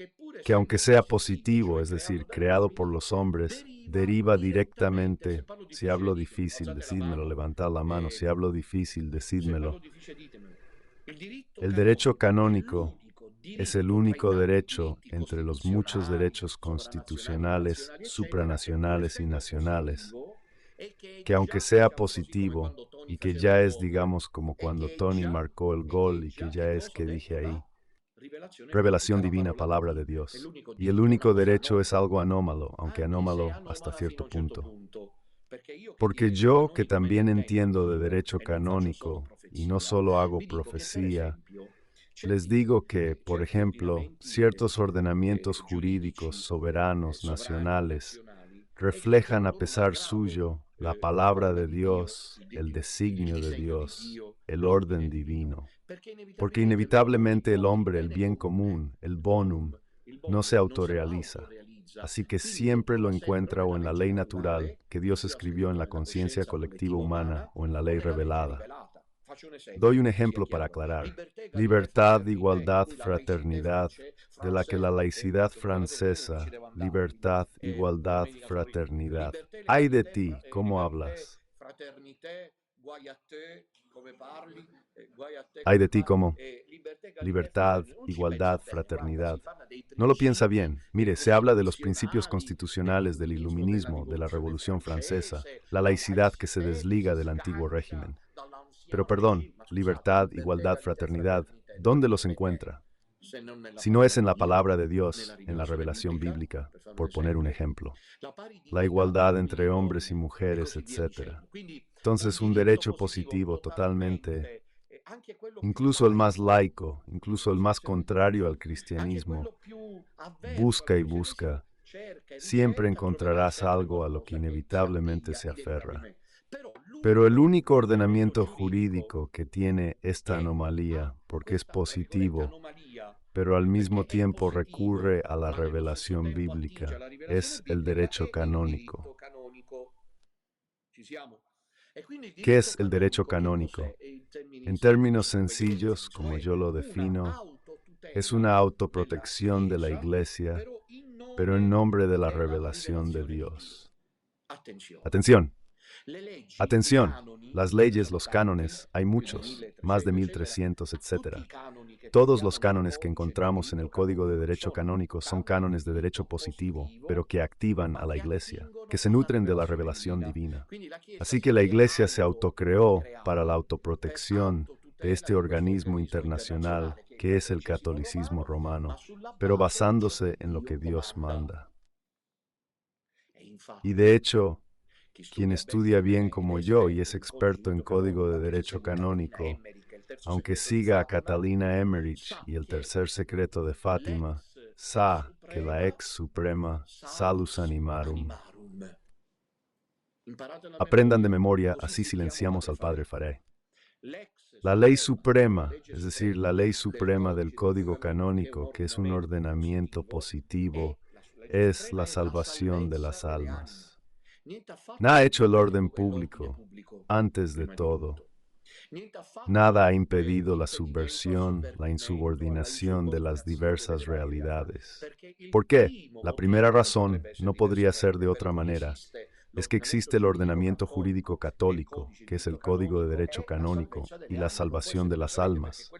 que, aunque sea positivo, es decir, creado por los hombres, deriva directamente, si hablo difícil, decídmelo, levantad la mano, si hablo difícil, decídmelo. El derecho canónico es el único derecho entre los muchos derechos constitucionales, supranacionales y nacionales, que aunque sea positivo, y que ya es, digamos, como cuando Tony marcó el gol y que ya es que dije ahí, revelación divina, palabra de Dios. Y el único derecho es algo anómalo, aunque anómalo hasta cierto punto. Porque yo, que también entiendo de derecho canónico, y no solo hago profecía, les digo que, por ejemplo, ciertos ordenamientos jurídicos soberanos nacionales reflejan a pesar suyo la palabra de Dios, el designio de Dios, el orden divino. Porque inevitablemente el hombre, el bien común, el bonum, no se autorrealiza. Así que siempre lo encuentra o en la ley natural que Dios escribió en la conciencia colectiva humana o en la ley revelada. Doy un ejemplo para aclarar. Libertad, igualdad, fraternidad, de la que la laicidad francesa, libertad, igualdad, fraternidad. Ay de ti, ¿cómo hablas? Ay de ti, ¿cómo? Libertad, igualdad, fraternidad. No lo piensa bien. Mire, se habla de los principios constitucionales del iluminismo, de la Revolución Francesa, la laicidad que se desliga del antiguo régimen. Pero perdón, libertad, igualdad, fraternidad, ¿dónde los encuentra? Si no es en la palabra de Dios, en la revelación bíblica, por poner un ejemplo. La igualdad entre hombres y mujeres, etc. Entonces, un derecho positivo totalmente, incluso el más laico, incluso el más contrario al cristianismo, busca y busca, siempre encontrarás algo a lo que inevitablemente se aferra. Pero el único ordenamiento jurídico que tiene esta anomalía, porque es positivo, pero al mismo tiempo recurre a la revelación bíblica, es el derecho canónico. ¿Qué es el derecho canónico? En términos sencillos, como yo lo defino, es una autoprotección de la Iglesia, pero en nombre de la revelación de Dios. Atención. Atención, las leyes, los cánones, hay muchos, más de 1300, etc. Todos los cánones que encontramos en el Código de Derecho Canónico son cánones de derecho positivo, pero que activan a la Iglesia, que se nutren de la revelación divina. Así que la Iglesia se autocreó para la autoprotección de este organismo internacional que es el catolicismo romano, pero basándose en lo que Dios manda. Y de hecho, quien estudia bien como yo y es experto en código de derecho canónico, aunque siga a Catalina Emmerich y el tercer secreto de Fátima, sa que la ex suprema salus animarum. Aprendan de memoria, así silenciamos al Padre Faré. La ley suprema, es decir, la ley suprema del código canónico, que es un ordenamiento positivo, es la salvación de las almas. Nada ha hecho el orden público, antes de todo. Nada ha impedido la subversión, la insubordinación de las diversas realidades. ¿Por qué? La primera razón, no podría ser de otra manera, es que existe el ordenamiento jurídico católico, que es el Código de Derecho Canónico, y la salvación de las almas.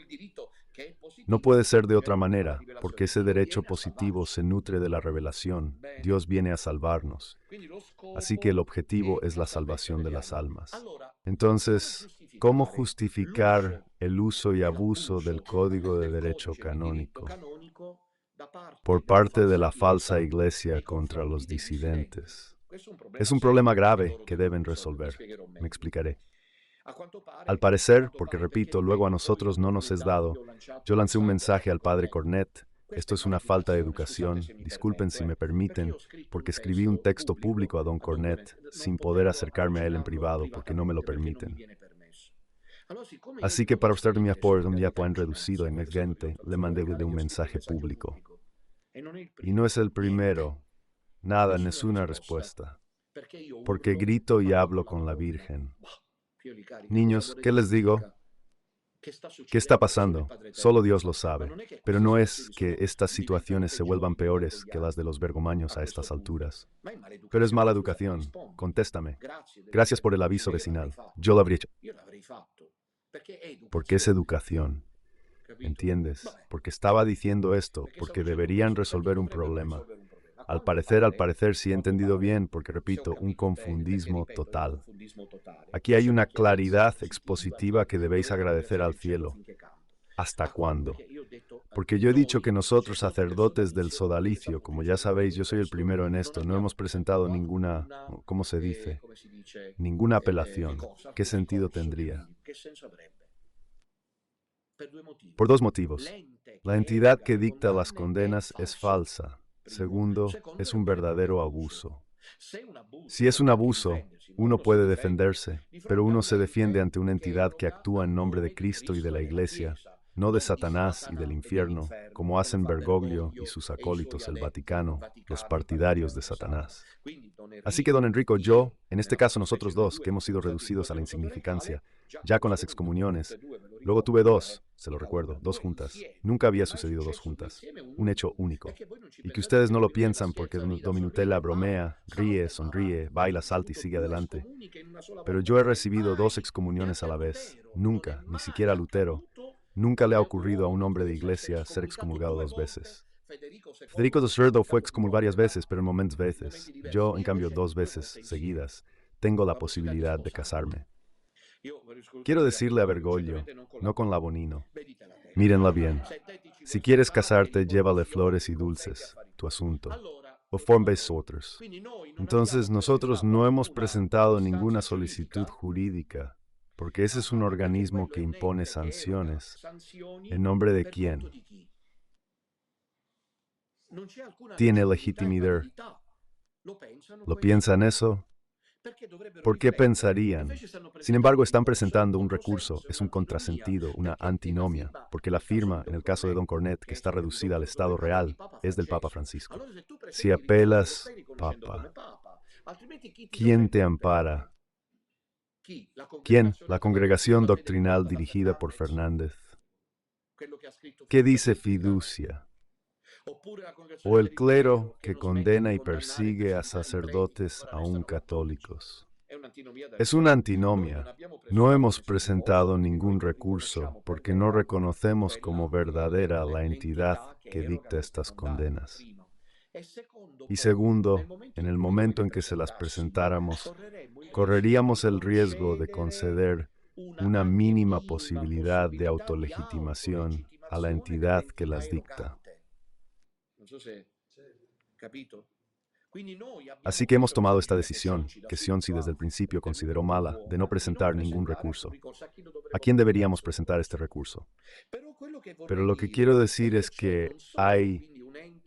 No puede ser de otra manera, porque ese derecho positivo se nutre de la revelación. Dios viene a salvarnos. Así que el objetivo es la salvación de las almas. Entonces, ¿cómo justificar el uso y abuso del Código de Derecho Canónico por parte de la falsa iglesia contra los disidentes? Es un problema grave que deben resolver. Me explicaré. Al parecer, porque repito, luego a nosotros no nos es dado, yo lancé un mensaje al padre Cornet. Esto es una falta de educación, disculpen si me permiten, porque escribí un texto público a don Cornet sin poder acercarme a él en privado porque no me lo permiten. Así que para usted mi apoyo ya pueden reducido en gente, le mandé un mensaje público. Y no es el primero, nada, no es una respuesta, porque grito y hablo con la Virgen. Niños, ¿qué les digo? ¿Qué está pasando? Solo Dios lo sabe. Pero no es que estas situaciones se vuelvan peores que las de los bergomaños a estas alturas. Pero es mala educación. Contéstame. Gracias por el aviso vecinal. Yo lo habría hecho. Porque es educación. ¿Entiendes? Porque estaba diciendo esto, porque deberían resolver un problema. Al parecer sí he entendido bien, porque repito, un confundismo total. Aquí hay una claridad expositiva que debéis agradecer al cielo. ¿Hasta cuándo? Porque yo he dicho que nosotros, sacerdotes del sodalicio, como ya sabéis, yo soy el primero en esto, no hemos presentado ninguna, ¿cómo se dice? Ninguna apelación. ¿Qué sentido tendría? Por dos motivos. La entidad que dicta las condenas es falsa. Segundo, es un verdadero abuso. Si es un abuso, uno puede defenderse, pero uno se defiende ante una entidad que actúa en nombre de Cristo y de la Iglesia, no de Satanás y del infierno, como hacen Bergoglio y sus acólitos el Vaticano, los partidarios de Satanás. Así que, don Enrico, yo, en este caso nosotros dos, que hemos sido reducidos a la insignificancia, ya con las excomuniones, luego tuve dos, se lo recuerdo, dos juntas. Nunca había sucedido dos juntas. Un hecho único. Y que ustedes no lo piensan porque Dominutella bromea, ríe, sonríe, baila, salta y sigue adelante. Pero yo he recibido dos excomuniones a la vez. Nunca, ni siquiera a Lutero, nunca le ha ocurrido a un hombre de iglesia ser excomulgado dos veces. Federico II fue excomulgado varias veces, pero en momentos veces. Yo, en cambio, dos veces seguidas. Tengo la posibilidad de casarme. Quiero decirle a Bergoglio, no con la Bonino. Mírenla bien. Si quieres casarte, llévale flores y dulces, tu asunto. O formbes otros. Entonces, nosotros no hemos presentado ninguna solicitud jurídica, porque ese es un organismo que impone sanciones. ¿En nombre de quién? ¿Tiene legitimidad? ¿Lo piensan eso? ¿Por qué pensarían? Sin embargo, están presentando un recurso, es un contrasentido, una antinomia, porque la firma, en el caso de don Cornet, que está reducida al Estado real, es del Papa Francisco. Si apelas, Papa, ¿quién te ampara? ¿Quién? La congregación doctrinal dirigida por Fernández. ¿Qué dice fiducia? O el clero que condena y persigue a sacerdotes aún católicos. Es una antinomia. No hemos presentado ningún recurso porque no reconocemos como verdadera la entidad que dicta estas condenas. Y segundo, en el momento en que se las presentáramos, correríamos el riesgo de conceder una mínima posibilidad de autolegitimación a la entidad que las dicta. Así que hemos tomado esta decisión, que Sionsi desde el principio consideró mala, de no presentar ningún recurso. ¿A quién deberíamos presentar este recurso? Pero lo que quiero decir es que hay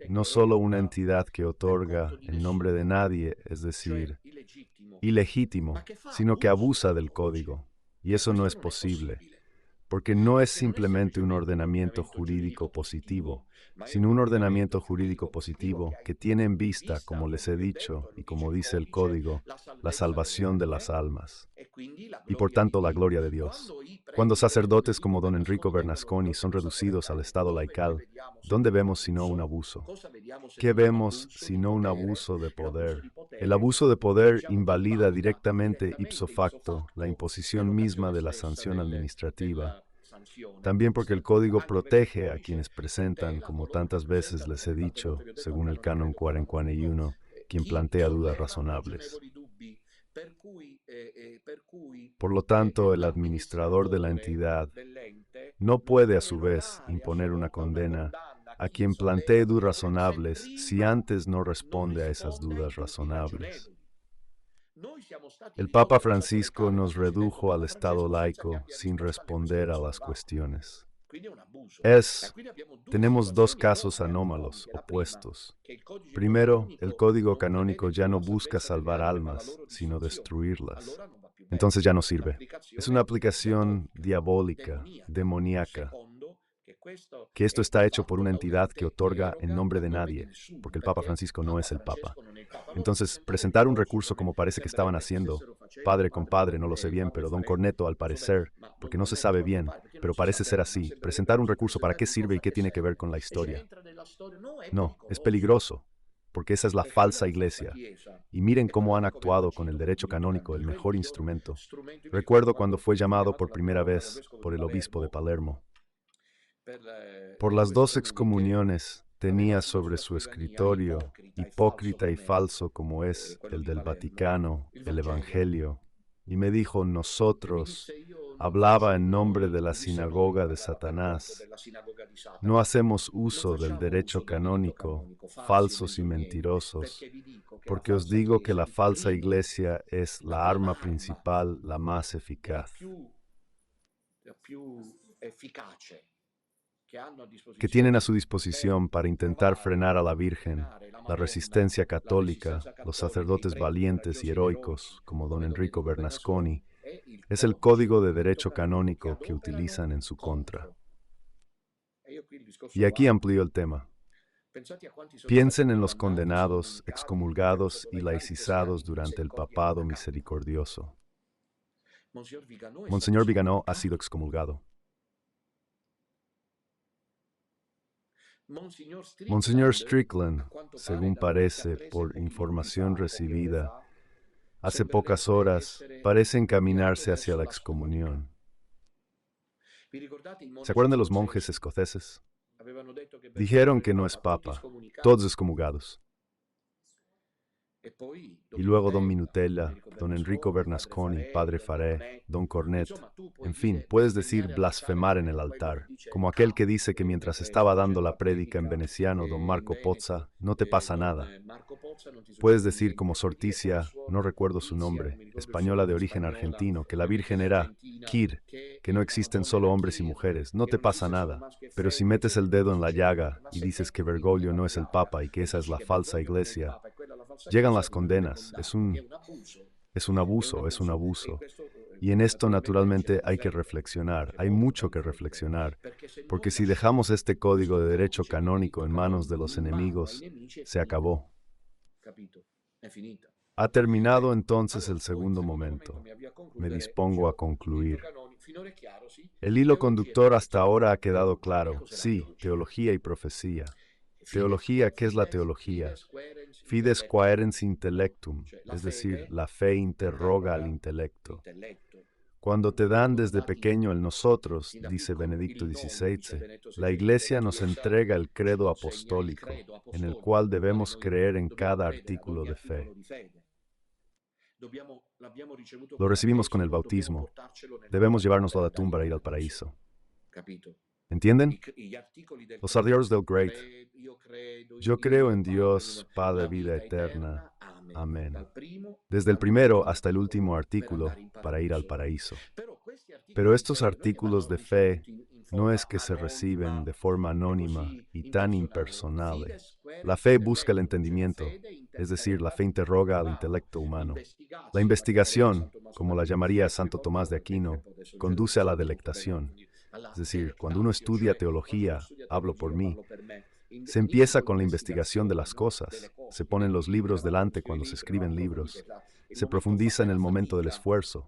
no solo una entidad que otorga en nombre de nadie, es decir, ilegítimo, sino que abusa del código. Y eso no es posible, porque no es simplemente un ordenamiento jurídico positivo, sino un ordenamiento jurídico positivo que tiene en vista, como les he dicho, y como dice el código, la salvación de las almas, y por tanto la gloria de Dios. Cuando sacerdotes como don Enrico Bernasconi son reducidos al estado laical, ¿dónde vemos sino un abuso? ¿Qué vemos sino un abuso de poder? El abuso de poder invalida directamente ipso facto la imposición misma de la sanción administrativa. También porque el código protege a quienes presentan, como tantas veces les he dicho, según el canon 41, quien plantea dudas razonables. Por lo tanto, el administrador de la entidad no puede a su vez imponer una condena a quien plantee dudas razonables si antes no responde a esas dudas razonables. El Papa Francisco nos redujo al estado laico sin responder a las cuestiones. Tenemos dos casos anómalos, opuestos. Primero, el código canónico ya no busca salvar almas, sino destruirlas. Entonces ya no sirve. Es una aplicación diabólica, demoníaca, que esto está hecho por una entidad que otorga en nombre de nadie, porque el Papa Francisco no es el Papa. Entonces, presentar un recurso como parece que estaban haciendo, padre con padre, no lo sé bien, pero don Corneto, al parecer, porque no se sabe bien, pero parece ser así, presentar un recurso para qué sirve y qué tiene que ver con la historia. No, es peligroso, porque esa es la falsa iglesia. Y miren cómo han actuado con el derecho canónico, el mejor instrumento. Recuerdo cuando fue llamado por primera vez por el obispo de Palermo. Por las dos excomuniones tenía sobre su escritorio, hipócrita y falso como es el del Vaticano, el Evangelio, y me dijo, nosotros, hablaba en nombre de la sinagoga de Satanás, no hacemos uso del derecho canónico, falsos y mentirosos, porque os digo que la falsa iglesia es la arma principal, la más eficaz, que tienen a su disposición para intentar frenar a la Virgen, la resistencia católica, los sacerdotes valientes y heroicos, como don Enrico Bernasconi, es el código de derecho canónico que utilizan en su contra. Y aquí amplío el tema. Piensen en los condenados, excomulgados y laicizados durante el papado misericordioso. Monseñor Viganó ha sido excomulgado. Monseñor Strickland, según parece, por información recibida, hace pocas horas parece encaminarse hacia la excomunión. ¿Se acuerdan de los monjes escoceses? Dijeron que no es papa, todos excomulgados. Y luego don Minutella, don Enrico Bernasconi, padre Faré, don Cornet. En fin, puedes decir blasfemar en el altar, como aquel que dice que mientras estaba dando la prédica en veneciano don Marco Pozza, no te pasa nada. Puedes decir como Sorticia, no recuerdo su nombre, española de origen argentino, que la Virgen era Kir, que no existen solo hombres y mujeres, no te pasa nada. Pero si metes el dedo en la llaga y dices que Bergoglio no es el Papa y que esa es la falsa iglesia, llegan las condenas. Es un abuso, es un abuso. Y en esto naturalmente hay que reflexionar, hay mucho que reflexionar, porque si dejamos este código de derecho canónico en manos de los enemigos, se acabó. Ha terminado entonces el segundo momento. Me dispongo a concluir. El hilo conductor hasta ahora ha quedado claro, sí, teología y profecía. Teología, ¿qué es la teología? Fides quaerens intellectum, es decir, la fe interroga al intelecto. Cuando te dan desde pequeño el nosotros, dice Benedicto XVI, la Iglesia nos entrega el credo apostólico, en el cual debemos creer en cada artículo de fe. Lo recibimos con el bautismo. Debemos llevárnoslo a la tumba para ir al paraíso. ¿Entienden? Los artículos del Great. Yo creo en Dios, Padre, vida eterna. Amén. Desde el primero hasta el último artículo, para ir al paraíso. Pero estos artículos de fe no es que se reciben de forma anónima y tan impersonal. La fe busca el entendimiento, es decir, la fe interroga al intelecto humano. La investigación, como la llamaría Santo Tomás de Aquino, conduce a la delectación. Es decir, cuando uno estudia teología, hablo por mí, se empieza con la investigación de las cosas, se ponen los libros delante cuando se escriben libros, se profundiza en el momento del esfuerzo,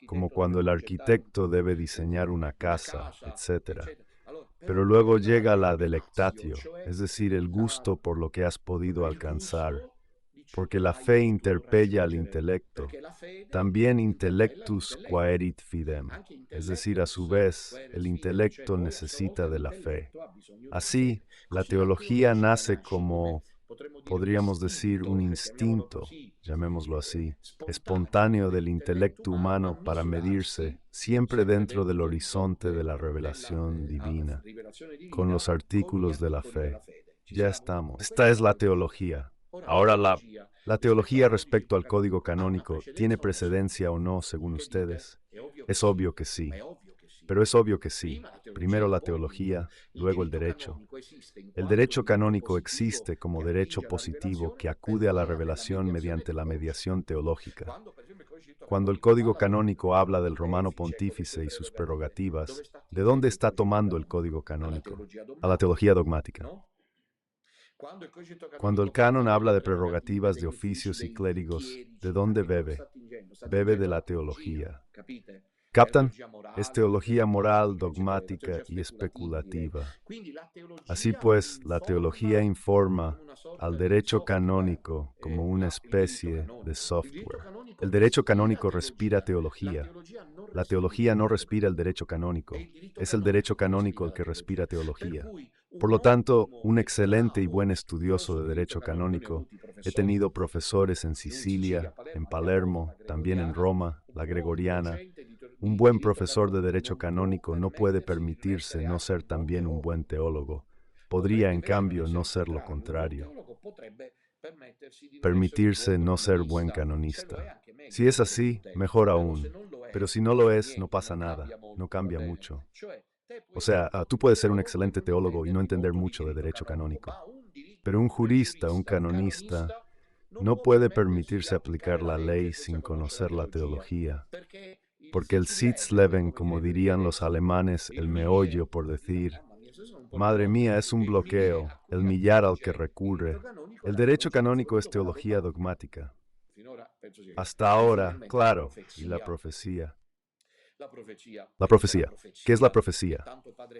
como cuando el arquitecto debe diseñar una casa, etc. Pero luego llega la delectatio, es decir, el gusto por lo que has podido alcanzar, porque la fe interpella al intelecto, también intellectus quaerit fidem, es decir, a su vez, el intelecto necesita de la fe. Así, la teología nace como, podríamos decir, un instinto, llamémoslo así, espontáneo del intelecto humano para medirse siempre dentro del horizonte de la revelación divina, con los artículos de la fe. Ya estamos. Esta es la teología. Ahora la teología respecto al código canónico, ¿tiene precedencia o no según ustedes? Es obvio que sí. Pero es obvio que sí. Primero la teología, luego el derecho. El derecho canónico existe como derecho positivo que acude a la revelación mediante la mediación teológica. Cuando el código canónico habla del romano pontífice y sus prerrogativas, ¿de dónde está tomando el código canónico? A la teología dogmática. Cuando el canon habla de prerrogativas de oficios y clérigos, ¿de dónde bebe? Bebe de la teología. ¿Captan? Es teología moral, dogmática y especulativa. Así pues, la teología informa al derecho canónico como una especie de software. El derecho canónico respira teología. La teología no respira el derecho canónico. Es el derecho canónico el que respira teología. Por lo tanto, un excelente y buen estudioso de derecho canónico, he tenido profesores en Sicilia, en Palermo, también en Roma, la Gregoriana. Un buen profesor de derecho canónico no puede permitirse no ser también un buen teólogo. Podría, en cambio, no ser lo contrario. Permitirse no ser buen canonista. Si es así, mejor aún. Pero si no lo es, no pasa nada, no cambia mucho. O sea, tú puedes ser un excelente teólogo y no entender mucho de derecho canónico. Pero un jurista, un canonista, no puede permitirse aplicar la ley sin conocer la teología. Porque el Sitzleben, como dirían los alemanes, el meollo, por decir, madre mía, es un bloqueo, el millar al que recurre. El derecho canónico es teología dogmática. Hasta ahora, claro, y la profecía. La profecía. ¿Qué es la profecía?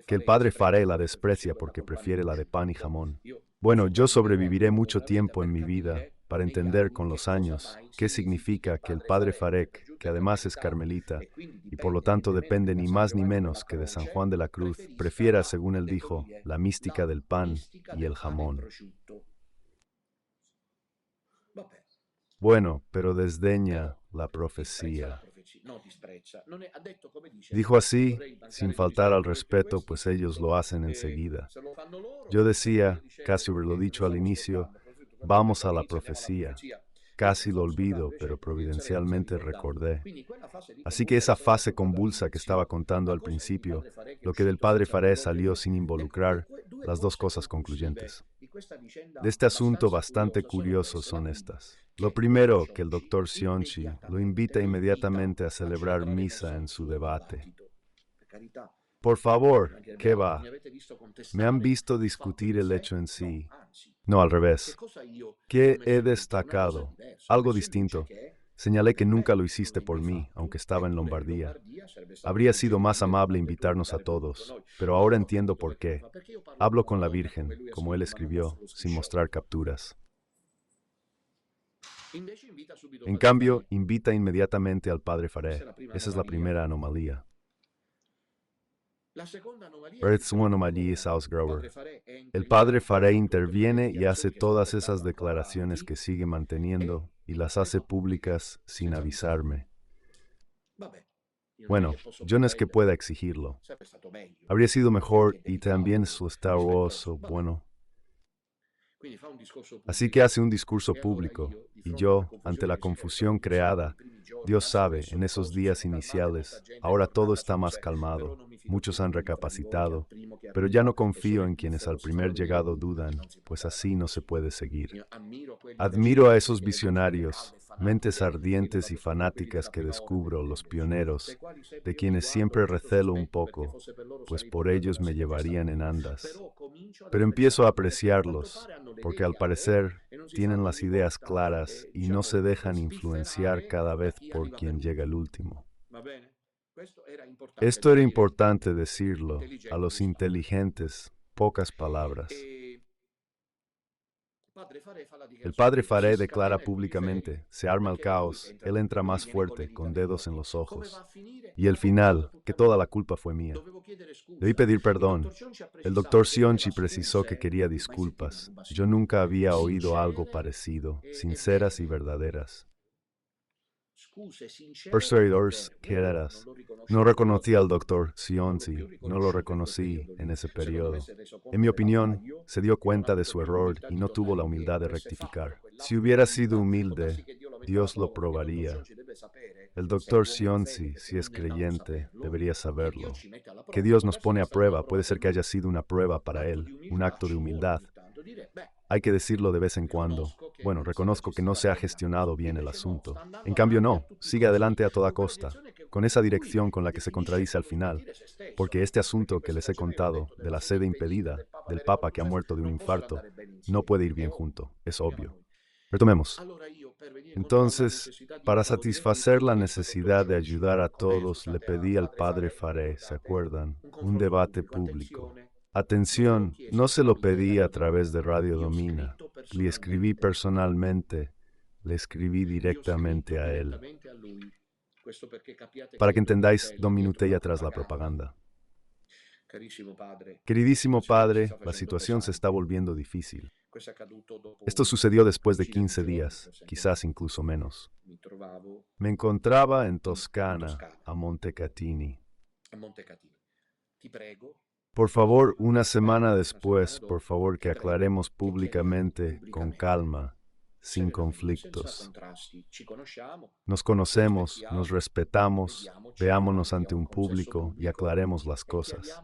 Que el padre Faré la desprecia porque prefiere la de pan y jamón. Bueno, yo sobreviviré mucho tiempo en mi vida para entender con los años qué significa que el padre Farek, que además es carmelita, y por lo tanto depende ni más ni menos que de San Juan de la Cruz, prefiera, según él dijo, la mística del pan y el jamón. Bueno, pero desdeña la profecía. Dijo así, sin faltar al respeto, pues ellos lo hacen enseguida. Yo decía, casi sobre lo dicho al inicio, vamos a la profecía. Casi lo olvido, pero providencialmente recordé. Así que esa fase convulsa que estaba contando al principio, lo que del padre Faré salió sin involucrar, las dos cosas concluyentes. De este asunto bastante curioso son estas. Lo primero, que el doctor Sionchi lo invita inmediatamente a celebrar misa en su debate. Por favor, ¿qué va? Me han visto discutir el hecho en sí. No, al revés. ¿Qué he destacado? Algo distinto. Señalé que nunca lo hiciste por mí, aunque estaba en Lombardía. Habría sido más amable invitarnos a todos, pero ahora entiendo por qué. Hablo con la Virgen, como él escribió, sin mostrar capturas. En cambio, invita inmediatamente al padre Faré. Esa es la primera anomalía. El padre Faré interviene y hace todas esas declaraciones que sigue manteniendo y las hace públicas sin avisarme. Bueno, yo no es que pueda exigirlo. Habría sido mejor y también su Star Wars, bueno. Así que hace un discurso público, y yo, ante la confusión creada, Dios sabe, en esos días iniciales, ahora todo está más calmado, muchos han recapacitado, pero ya no confío en quienes al primer llegado dudan, pues así no se puede seguir. Admiro a esos visionarios, mentes ardientes y fanáticas que descubro, los pioneros, de quienes siempre recelo un poco, pues por ellos me llevarían en andas. Pero empiezo a apreciarlos, porque al parecer tienen las ideas claras y no se dejan influenciar cada vez por quien llega el último. Esto era importante decirlo, a los inteligentes, pocas palabras. El padre Faré declara públicamente, se arma el caos, él entra más fuerte, con dedos en los ojos. Y el final, que toda la culpa fue mía. Debí pedir perdón. El doctor Sionchi precisó que quería disculpas. Yo nunca había oído algo parecido, sinceras y verdaderas. Persuadors, ¿qué eras? No reconocí al doctor Sionchi, no lo reconocí en ese periodo. En mi opinión, se dio cuenta de su error y no tuvo la humildad de rectificar. Si hubiera sido humilde, Dios lo probaría. El doctor Sionchi, si es creyente, debería saberlo. Que Dios nos pone a prueba puede ser que haya sido una prueba para él, un acto de humildad. Hay que decirlo de vez en cuando. Bueno, reconozco que no se ha gestionado bien el asunto. En cambio, no, sigue adelante a toda costa, con esa dirección con la que se contradice al final, porque este asunto que les he contado, de la sede impedida, del Papa que ha muerto de un infarto, no puede ir bien junto, es obvio. Retomemos. Entonces, para satisfacer la necesidad de ayudar a todos, le pedí al padre Faré, ¿se acuerdan? Un debate público. Atención, no se lo pedí a través de Radio Domina, le escribí personalmente, le escribí directamente a él. Para que entendáis, Don Minutelli tras la propaganda. Queridísimo padre, la situación se está volviendo difícil. Esto sucedió después de 15 días, quizás incluso menos. Me encontraba en Toscana, a Montecatini. Por favor, una semana después, por favor que aclaremos públicamente, con calma, sin conflictos. Nos conocemos, nos respetamos, veámonos ante un público y aclaremos las cosas.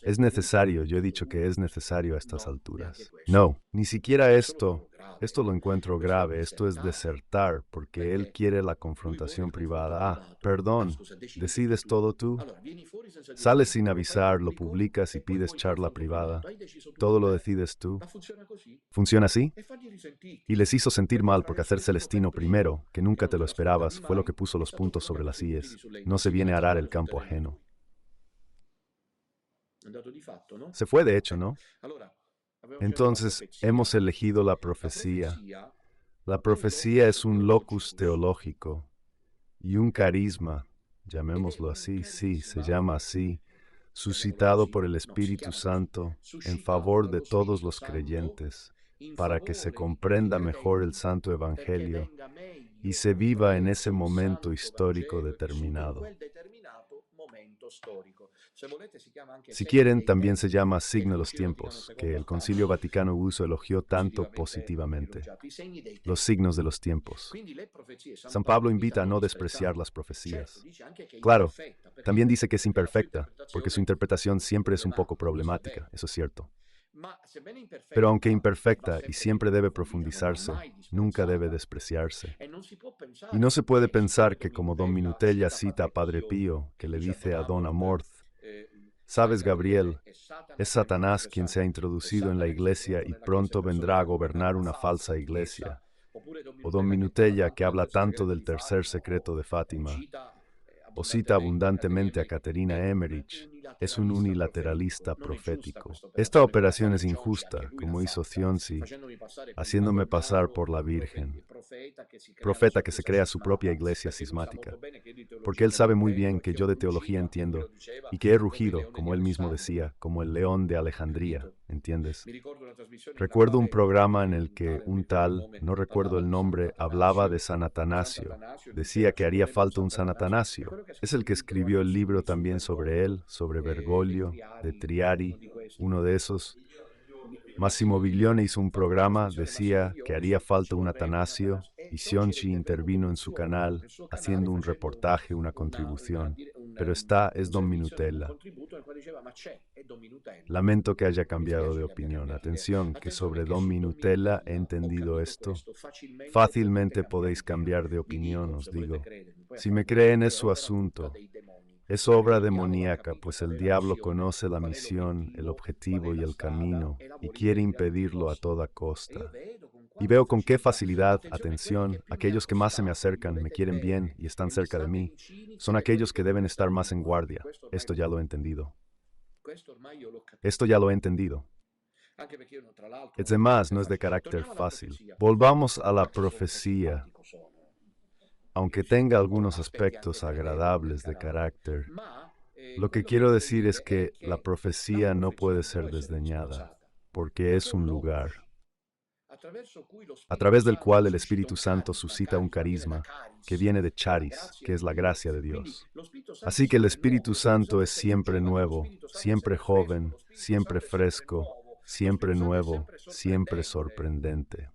Es necesario, yo he dicho que es necesario a estas alturas. No, ni siquiera esto lo encuentro grave, esto es desertar, porque él quiere la confrontación privada. Ah, perdón, ¿decides todo tú? Sales sin avisar, lo publicas y pides charla privada. Todo lo decides tú. ¿Funciona así? Y les hizo sentir mal porque hacer Celestino primero, que nunca te lo esperabas, fue lo que puso los puntos sobre las íes. No se viene a arar el campo ajeno. Se fue de hecho, ¿no? Entonces, hemos elegido la profecía. La profecía es un locus teológico y un carisma, llamémoslo así, sí, se llama así, suscitado por el Espíritu Santo en favor de todos los creyentes, para que se comprenda mejor el Santo Evangelio y se viva en ese momento histórico determinado. Si quieren, también se llama signo de los tiempos, que el Concilio Vaticano II elogió tanto positivamente. Los signos de los tiempos. San Pablo invita a no despreciar las profecías. Claro, también dice que es imperfecta, porque su interpretación siempre es un poco problemática, eso es cierto. Pero aunque imperfecta y siempre debe profundizarse, nunca debe despreciarse. Y no se puede pensar que como Don Minutelli cita a Padre Pío, que le dice a Don Amorth, «Sabes, Gabriel, es Satanás quien se ha introducido en la iglesia y pronto vendrá a gobernar una falsa iglesia». o Don Minutella, que habla tanto del tercer secreto de Fátima, o cita abundantemente a Caterina Emmerich, es un unilateralista profético. Esta operación es injusta, como hizo Cionzi, haciéndome pasar por la Virgen, profeta que se crea su propia iglesia cismática, porque él sabe muy bien que yo de teología entiendo y que he rugido, como él mismo decía, como el león de Alejandría, ¿entiendes? Recuerdo un programa en el que un tal, no recuerdo el nombre, hablaba de San Atanasio. Decía que haría falta un San Atanasio. Es el que escribió el libro también sobre él, sobre Bergoglio, de Triari, uno de esos. Massimo Biglione hizo un programa, decía que haría falta un Atanasio, y Cionchi intervino en su canal, haciendo un reportaje, una contribución. Pero es Don Minutella. Lamento que haya cambiado de opinión. Atención, que sobre Don Minutella he entendido esto. Fácilmente podéis cambiar de opinión, os digo. Si me creen es su asunto. Es obra demoníaca, pues el diablo conoce la misión, el objetivo y el camino, y quiere impedirlo a toda costa. Y veo con qué facilidad, atención, aquellos que más se me acercan, me quieren bien y están cerca de mí, son aquellos que deben estar más en guardia. Esto ya lo he entendido. Esto ya lo he entendido. Es demás, no es de carácter fácil. Volvamos a la profecía. Aunque tenga algunos aspectos agradables de carácter, lo que quiero decir es que la profecía no puede ser desdeñada, porque es un lugar a través del cual el Espíritu Santo suscita un carisma que viene de charis, que es la gracia de Dios. Así que el Espíritu Santo es siempre nuevo, siempre joven, siempre fresco, siempre nuevo, siempre sorprendente.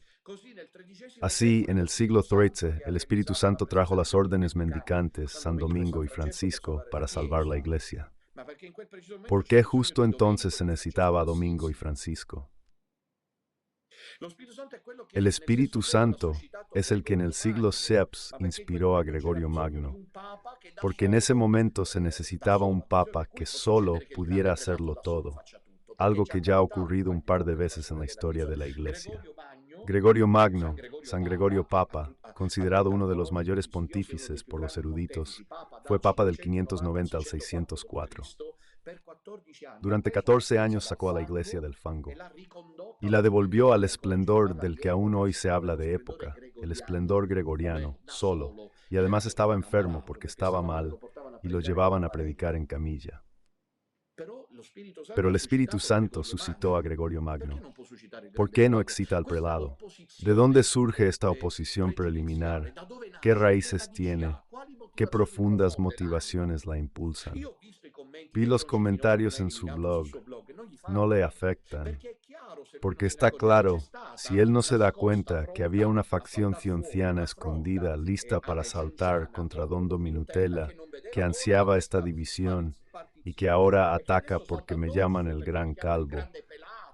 Así, en el siglo XIII, el Espíritu Santo trajo las órdenes mendicantes, San Domingo y Francisco, para salvar la Iglesia. ¿Por qué justo entonces se necesitaba a Domingo y Francisco? El Espíritu Santo es el que en el siglo VI inspiró a Gregorio Magno, porque en ese momento se necesitaba un papa que solo pudiera hacerlo todo, algo que ya ha ocurrido un par de veces en la historia de la Iglesia. Gregorio Magno, San Gregorio Papa, considerado uno de los mayores pontífices por los eruditos, fue papa del 590 al 604. Durante 14 años sacó a la Iglesia del fango y la devolvió al esplendor del que aún hoy se habla de época, el esplendor gregoriano, solo, y además estaba enfermo porque estaba mal y lo llevaban a predicar en camilla. Pero el Espíritu Santo suscitó a Gregorio Magno. ¿Por qué no excita al prelado? ¿De dónde surge esta oposición preliminar? ¿Qué raíces tiene? ¿Qué profundas motivaciones la impulsan? Vi los comentarios en su blog. No le afectan. Porque está claro, si él no se da cuenta que había una facción cionciana escondida lista para saltar contra Don Minutella, que ansiaba esta división y que ahora ataca porque me llaman el Gran Calvo,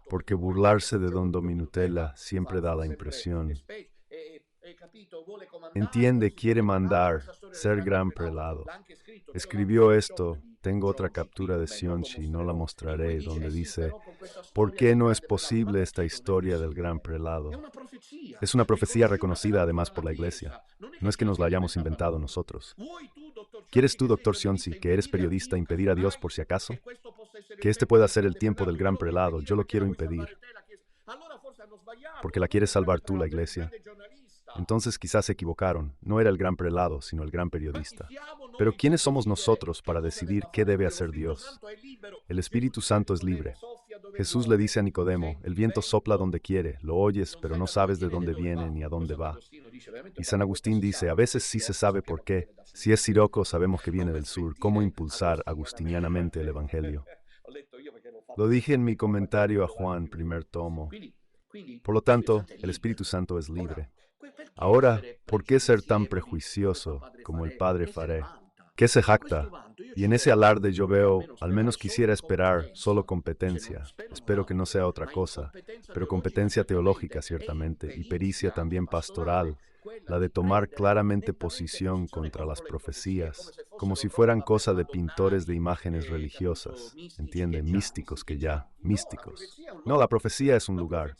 porque burlarse de Don Minutella siempre da la impresión. Entiende, quiere mandar, ser gran prelado. Escribió esto, tengo otra captura de Cionchi, no la mostraré, donde dice, ¿por qué no es posible esta historia del gran prelado? Es una profecía reconocida además por la Iglesia. No es que nos la hayamos inventado nosotros. ¿Quieres tú, doctor Cionchi, que eres periodista, impedir a Dios por si acaso? Que este pueda ser el tiempo del gran prelado, yo lo quiero impedir. Porque la quieres salvar tú, la Iglesia. Entonces quizás se equivocaron, no era el gran prelado, sino el gran periodista. Pero ¿quiénes somos nosotros para decidir qué debe hacer Dios? El Espíritu Santo es libre. Jesús le dice a Nicodemo, el viento sopla donde quiere, lo oyes, pero no sabes de dónde viene ni a dónde va. Y San Agustín dice, a veces sí se sabe por qué. Si es Siroco, sabemos que viene del sur. ¿Cómo impulsar agustinianamente el Evangelio? Lo dije en mi comentario a Juan, primer tomo. Por lo tanto, el Espíritu Santo es libre. Ahora, ¿por qué ser tan prejuicioso como el Padre Faré? ¿Qué se jacta? Y en ese alarde yo veo, al menos quisiera esperar, solo competencia. Espero que no sea otra cosa, pero competencia teológica ciertamente, y pericia también pastoral, la de tomar claramente posición contra las profecías, como si fueran cosa de pintores de imágenes religiosas, ¿entiende? Místicos que ya, místicos. No, la profecía es un lugar.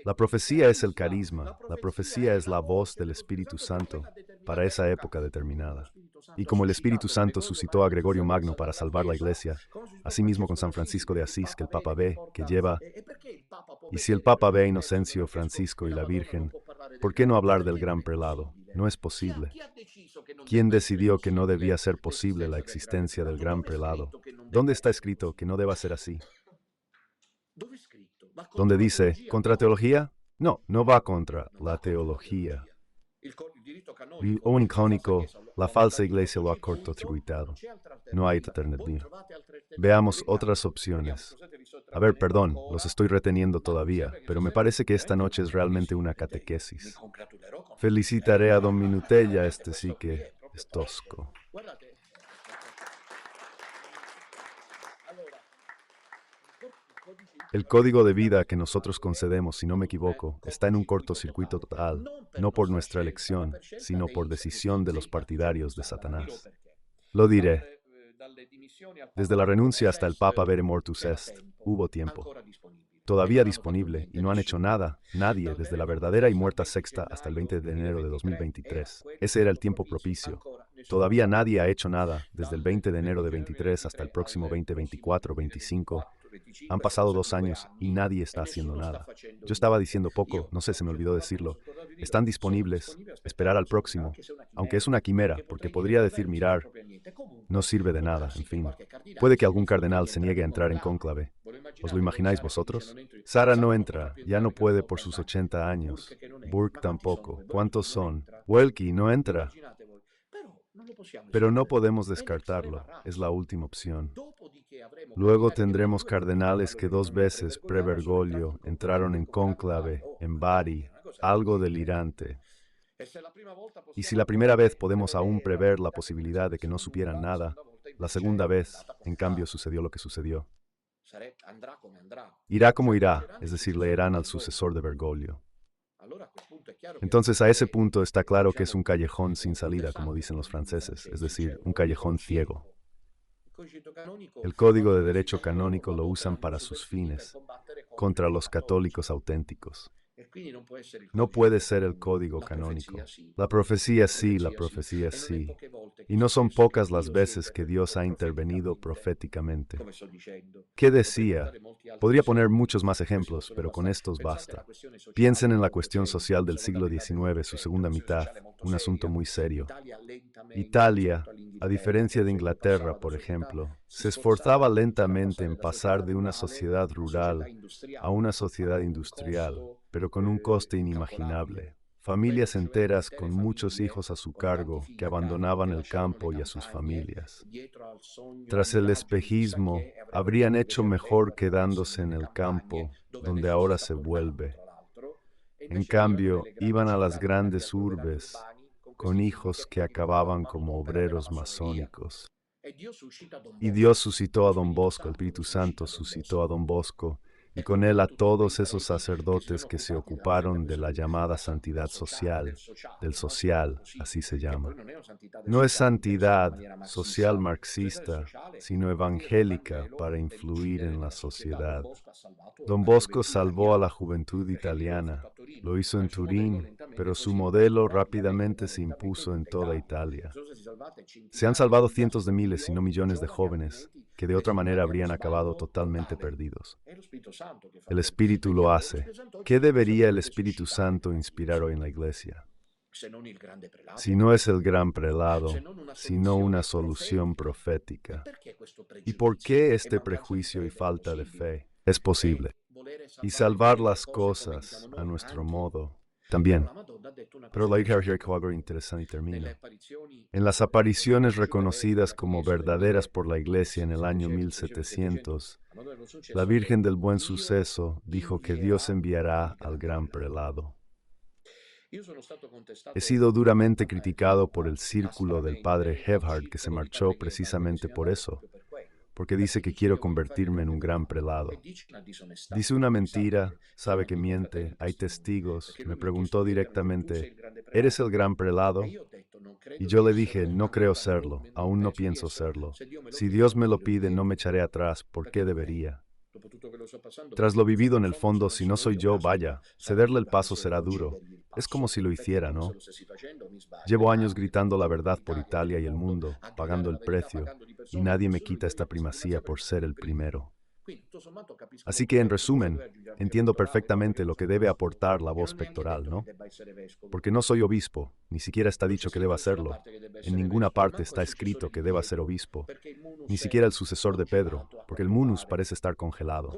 La profecía es el carisma, la profecía es la voz del Espíritu Santo para esa época determinada. Y como el Espíritu Santo suscitó a Gregorio Magno para salvar la Iglesia, asimismo con San Francisco de Asís, que el Papa ve, que lleva, y si el Papa ve a Inocencio, Francisco y la Virgen, ¿por qué no hablar del gran prelado? No es posible. ¿Quién decidió que no debía ser posible la existencia del gran prelado? ¿Dónde está escrito que no deba ser así? ¿Dónde dice, contra teología? No, no va contra la teología. El orden canónico, la falsa iglesia lo ha cortocircuitado. No hay alternativa. Veamos otras opciones. A ver, perdón, los estoy reteniendo todavía, pero me parece que esta noche es realmente una catequesis. Felicitaré a don Minutella, este sí que es tosco. El código de vida que nosotros concedemos, si no me equivoco, está en un cortocircuito total, no por nuestra elección, sino por decisión de los partidarios de Satanás. Lo diré. Desde la renuncia hasta el Papa Vere Mortus Est, hubo tiempo. Todavía disponible, y no han hecho nada, nadie, desde la verdadera y muerta sexta hasta el 20 de enero de 2023. Ese era el tiempo propicio. Todavía nadie ha hecho nada, desde el 20 de enero de 23 hasta el próximo 2024-25. Han pasado 2 años y nadie está haciendo nada. Yo estaba diciendo poco, no sé, se me olvidó decirlo. Están disponibles, esperar al próximo, aunque es una quimera, porque podría decir mirar, no sirve de nada, en fin. Puede que algún cardenal se niegue a entrar en cónclave. ¿Os lo imagináis vosotros? Sara no entra, ya no puede por sus 80 años. Burke tampoco. ¿Cuántos son? Welky no entra. Pero no podemos descartarlo, es la última opción. Luego tendremos cardenales que 2 veces pre-Bergoglio entraron en cónclave, en Bari, algo delirante. Y si la primera vez podemos aún prever la posibilidad de que no supieran nada, la segunda vez, en cambio, sucedió lo que sucedió. Irá como irá, es decir, leerán al sucesor de Bergoglio. Entonces, a ese punto está claro que es un callejón sin salida, como dicen los franceses, es decir, un callejón ciego. El Código de Derecho Canónico lo usan para sus fines, contra los católicos auténticos. No puede ser el código canónico. La profecía sí, la profecía sí. Y no son pocas las veces que Dios ha intervenido proféticamente. ¿Qué decía? Podría poner muchos más ejemplos, pero con estos basta. Piensen en la cuestión social del siglo XIX, su segunda mitad, un asunto muy serio. Italia, a diferencia de Inglaterra, por ejemplo, se esforzaba lentamente en pasar de una sociedad rural a una sociedad industrial, pero con un coste inimaginable. Familias enteras con muchos hijos a su cargo que abandonaban el campo y a sus familias. Tras el espejismo, habrían hecho mejor quedándose en el campo, donde ahora se vuelve. En cambio, iban a las grandes urbes con hijos que acababan como obreros masónicos. Y Dios suscitó a Don Bosco, el Espíritu Santo suscitó a Don Bosco, y con él a todos esos sacerdotes que se ocuparon de la llamada santidad social, del social, así se llama. No es santidad social marxista, sino evangélica para influir en la sociedad. Don Bosco salvó a la juventud italiana. Lo hizo en Turín, pero su modelo rápidamente se impuso en toda Italia. Se han salvado cientos de miles, si no millones de jóvenes, que de otra manera habrían acabado totalmente perdidos. El Espíritu lo hace. ¿Qué debería el Espíritu Santo inspirar hoy en la Iglesia? Si no es el gran prelado, sino una solución profética. ¿Y por qué este prejuicio y falta de fe? Es posible. Y salvar las cosas a nuestro modo también. Pero la hija algo interesante y termino. En las apariciones reconocidas como verdaderas por la Iglesia en el año 1700, la Virgen del Buen Suceso dijo que Dios enviará al gran prelado. He sido duramente criticado por el círculo del padre Hebhard, que se marchó precisamente por eso, porque dice que quiero convertirme en un gran prelado. Dice una mentira, sabe que miente, hay testigos. Me preguntó directamente, ¿eres el gran prelado? Y yo le dije, no creo serlo, aún no pienso serlo. Si Dios me lo pide, no me echaré atrás, ¿por qué debería? Tras lo vivido en el fondo, si no soy yo, vaya, cederle el paso será duro. Es como si lo hiciera, ¿no? Llevo años gritando la verdad por Italia y el mundo, pagando el precio, y nadie me quita esta primacía por ser el primero. Así que, en resumen, entiendo perfectamente lo que debe aportar la voz pectoral, ¿no? Porque no soy obispo, ni siquiera está dicho que deba serlo. En ninguna parte está escrito que deba ser obispo, ni siquiera el sucesor de Pedro, porque el munus parece estar congelado.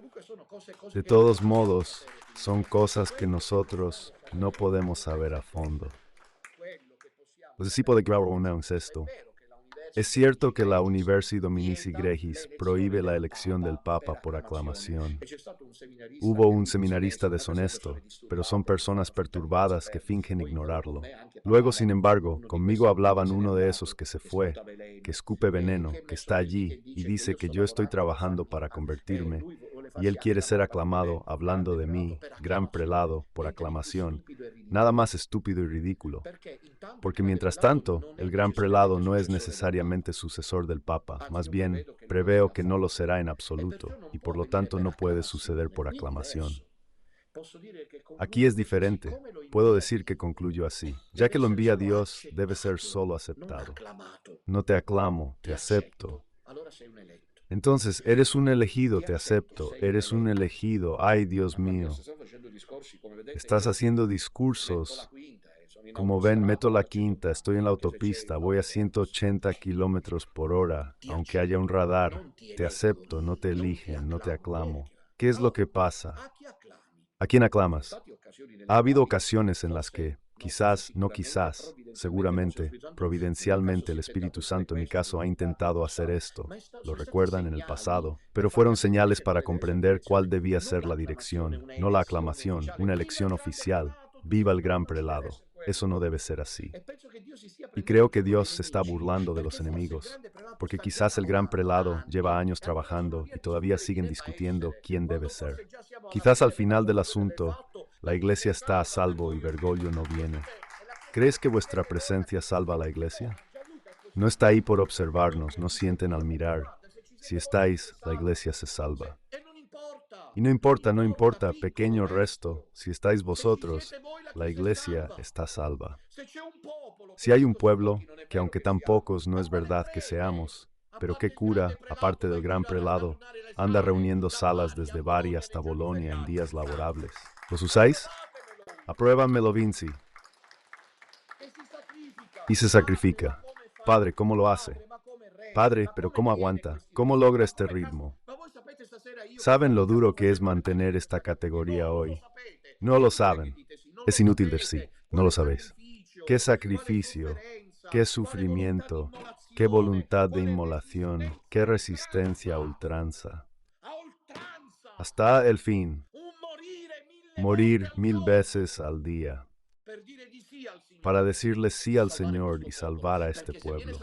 De todos modos, son cosas que nosotros no podemos saber a fondo. Lo sí puede grabar un esto. Es cierto que la Universi Dominici Gregis prohíbe la elección del Papa por aclamación. Hubo un seminarista deshonesto, pero son personas perturbadas que fingen ignorarlo. Luego, sin embargo, conmigo hablaban uno de esos que se fue, que escupe veneno, que está allí y dice que yo estoy trabajando para convertirme, y él quiere ser aclamado hablando de mí, gran prelado, por aclamación. Nada más estúpido y ridículo. Porque mientras tanto, el gran prelado no es necesariamente sucesor del Papa, más bien, preveo que no lo será en absoluto, y por lo tanto no puede suceder por aclamación. Aquí es diferente. Puedo decir que concluyo así. Ya que lo envía Dios, debe ser solo aceptado. No te aclamo, te acepto. Entonces, eres un elegido, te acepto. Eres un elegido, ay Dios mío. Estás haciendo discursos. Como ven, meto la quinta, estoy en la autopista, voy a 180 kilómetros por hora, aunque haya un radar. Te acepto, no te eligen, no te aclamo. ¿Qué es lo que pasa? ¿A quién aclamas? Ha habido ocasiones en las que, quizás, no quizás, seguramente, providencialmente el Espíritu Santo en mi caso ha intentado hacer esto, lo recuerdan en el pasado, pero fueron señales para comprender cuál debía ser la dirección, no la aclamación, una elección oficial. Viva el gran prelado. Eso no debe ser así. Y creo que Dios se está burlando de los enemigos, porque quizás el gran prelado lleva años trabajando y todavía siguen discutiendo quién debe ser. Quizás al final del asunto, la iglesia está a salvo y Bergoglio no viene. ¿Crees que vuestra presencia salva a la iglesia? No está ahí por observarnos, no sienten al mirar. Si estáis, la iglesia se salva. Y no importa, no importa, pequeño resto, si estáis vosotros, la iglesia está salva. Si hay un pueblo, que aunque tan pocos no es verdad que seamos, pero qué cura, aparte del gran prelado, anda reuniendo salas desde Bari hasta Bolonia en días laborables. ¿Los usáis? Apruébamelo, Vinci. Y se sacrifica. Padre, ¿cómo lo hace? Padre, pero ¿cómo aguanta? ¿Cómo logra este ritmo? ¿Saben lo duro que es mantener esta categoría hoy? No lo saben. Es inútil decir, no lo sabéis. Qué sacrificio, qué sufrimiento, qué voluntad de inmolación, qué resistencia a ultranza. Hasta el fin. Morir 1000 veces al día. Para decirle sí al Señor y salvar a este pueblo.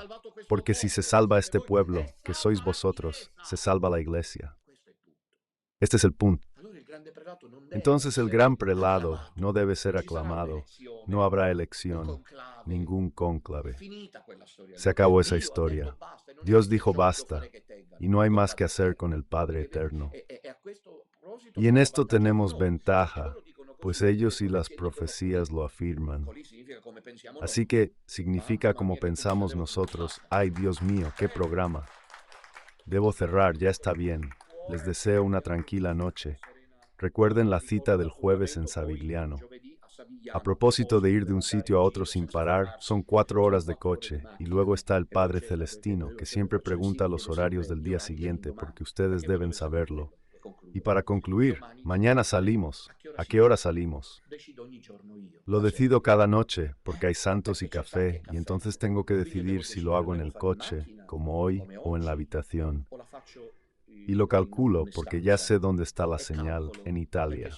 Porque si se salva a este pueblo, que sois vosotros, se salva la iglesia. Este es el punto. Entonces el gran prelado no debe ser aclamado, no habrá elección, ningún cónclave. Se acabó esa historia. Dios dijo basta, y no hay más que hacer con el Padre Eterno. Y en esto tenemos ventaja, pues ellos y las profecías lo afirman. Así que significa como pensamos nosotros, ay Dios mío, qué programa. Debo cerrar, ya está bien. Les deseo una tranquila noche. Recuerden la cita del jueves en Savigliano. A propósito de ir de un sitio a otro sin parar, son 4 horas de coche, y luego está el Padre Celestino, que siempre pregunta los horarios del día siguiente porque ustedes deben saberlo. Y para concluir, mañana salimos. ¿A qué hora salimos? Lo decido cada noche, porque hay santos y café, y entonces tengo que decidir si lo hago en el coche, como hoy, o en la habitación. Y lo calculo porque ya sé dónde está la señal, en Italia.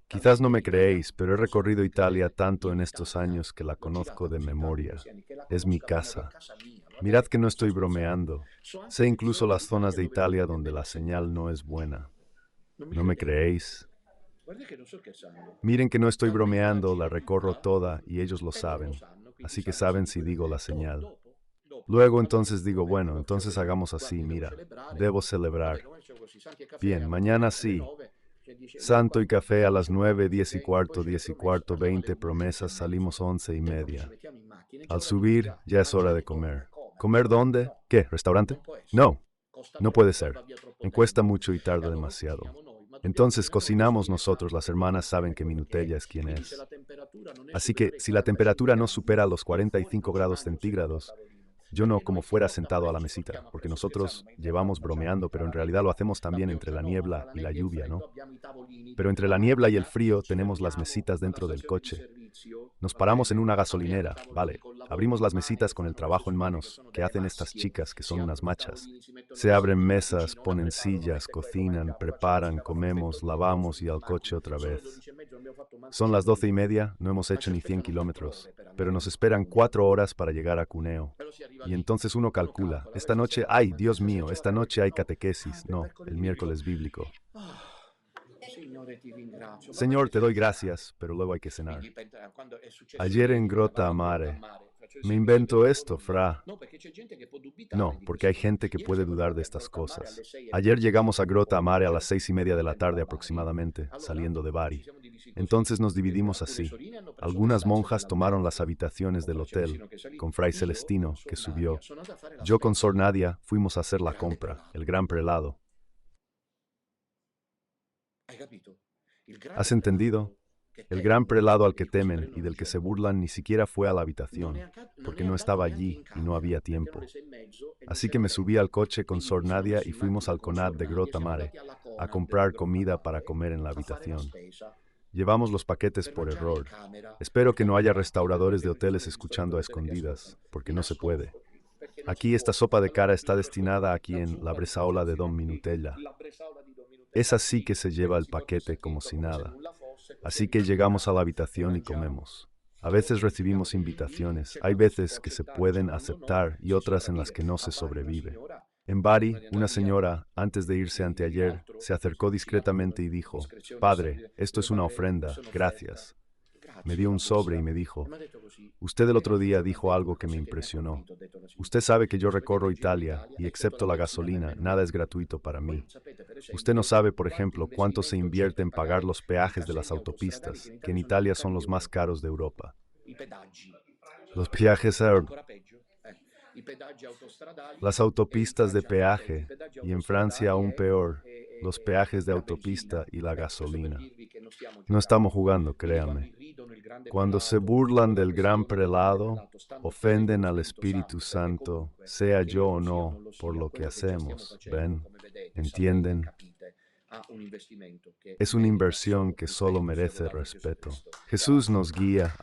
Quizás no me creéis, pero he recorrido Italia tanto en estos años que la conozco de memoria. Es mi casa. Mirad que no estoy bromeando. Sé incluso las zonas de Italia donde la señal no es buena. ¿No me creéis? Miren que no estoy bromeando, la recorro toda y ellos lo saben. Así que saben si digo la señal. Luego entonces digo, bueno, entonces hagamos así, mira, debo celebrar. Bien, mañana sí. Santo y café a las 9, 10 y cuarto, 10 y cuarto, 20 promesas, salimos 11:30. Al subir, ya es hora de comer. ¿Comer dónde? ¿Qué? ¿Restaurante? No, no puede ser. Me cuesta mucho y tarda demasiado. Entonces cocinamos nosotros, las hermanas saben que mi Nutella es quien es. Así que si la temperatura no supera los 45 grados centígrados, yo no como fuera sentado a la mesita, porque nosotros llevamos bromeando, pero en realidad lo hacemos también entre la niebla y la lluvia, ¿no? Pero entre la niebla y el frío tenemos las mesitas dentro del coche. Nos paramos en una gasolinera, vale. Abrimos las mesitas con el trabajo en manos que hacen estas chicas que son unas machas. Se abren mesas, ponen sillas, cocinan, preparan, comemos, lavamos y al coche otra vez. Son las 12:30, no hemos hecho ni 100 kilómetros, pero nos esperan 4 horas para llegar a Cuneo. Y entonces uno calcula, esta noche, ay, Dios mío, esta noche hay catequesis, no, el miércoles bíblico. Señor, te doy gracias, pero luego hay que cenar. Ayer en Grota Amare, me invento esto, fra. No, porque hay gente que puede dudar de estas cosas. Ayer llegamos a Grota Amare a las 6:30 de la tarde aproximadamente, saliendo de Bari. Entonces nos dividimos así. Algunas monjas tomaron las habitaciones del hotel, con Fray Celestino, que subió. Yo con Sor Nadia fuimos a hacer la compra, el gran prelado. ¿Has entendido? El gran prelado al que temen y del que se burlan ni siquiera fue a la habitación, porque no estaba allí y no había tiempo. Así que me subí al coche con Sor Nadia y fuimos al Conad de Grota Mare a comprar comida para comer en la habitación. Llevamos los paquetes por error. Espero que no haya restauradores de hoteles escuchando a escondidas, porque no se puede. Aquí esta sopa de cara está destinada a quien la bresaola de Don Minutella. Es así que se lleva el paquete como si nada. Así que llegamos a la habitación y comemos. A veces recibimos invitaciones, hay veces que se pueden aceptar y otras en las que no se sobrevive. En Bari, una señora, antes de irse anteayer, se acercó discretamente y dijo, «Padre, esto es una ofrenda, gracias». Me dio un sobre y me dijo, «Usted el otro día dijo algo que me impresionó. Usted sabe que yo recorro Italia y excepto la gasolina, nada es gratuito para mí. Usted no sabe, por ejemplo, cuánto se invierte en pagar los peajes de las autopistas, que en Italia son los más caros de Europa. Los peajes, las autopistas de peaje, y en Francia aún peor, los peajes de autopista y la gasolina. No estamos jugando, créanme. Cuando se burlan del gran prelado, ofenden al Espíritu Santo, sea yo o no, por lo que hacemos. ¿Ven? ¿Entienden? Es una inversión que solo merece respeto. Jesús nos guía.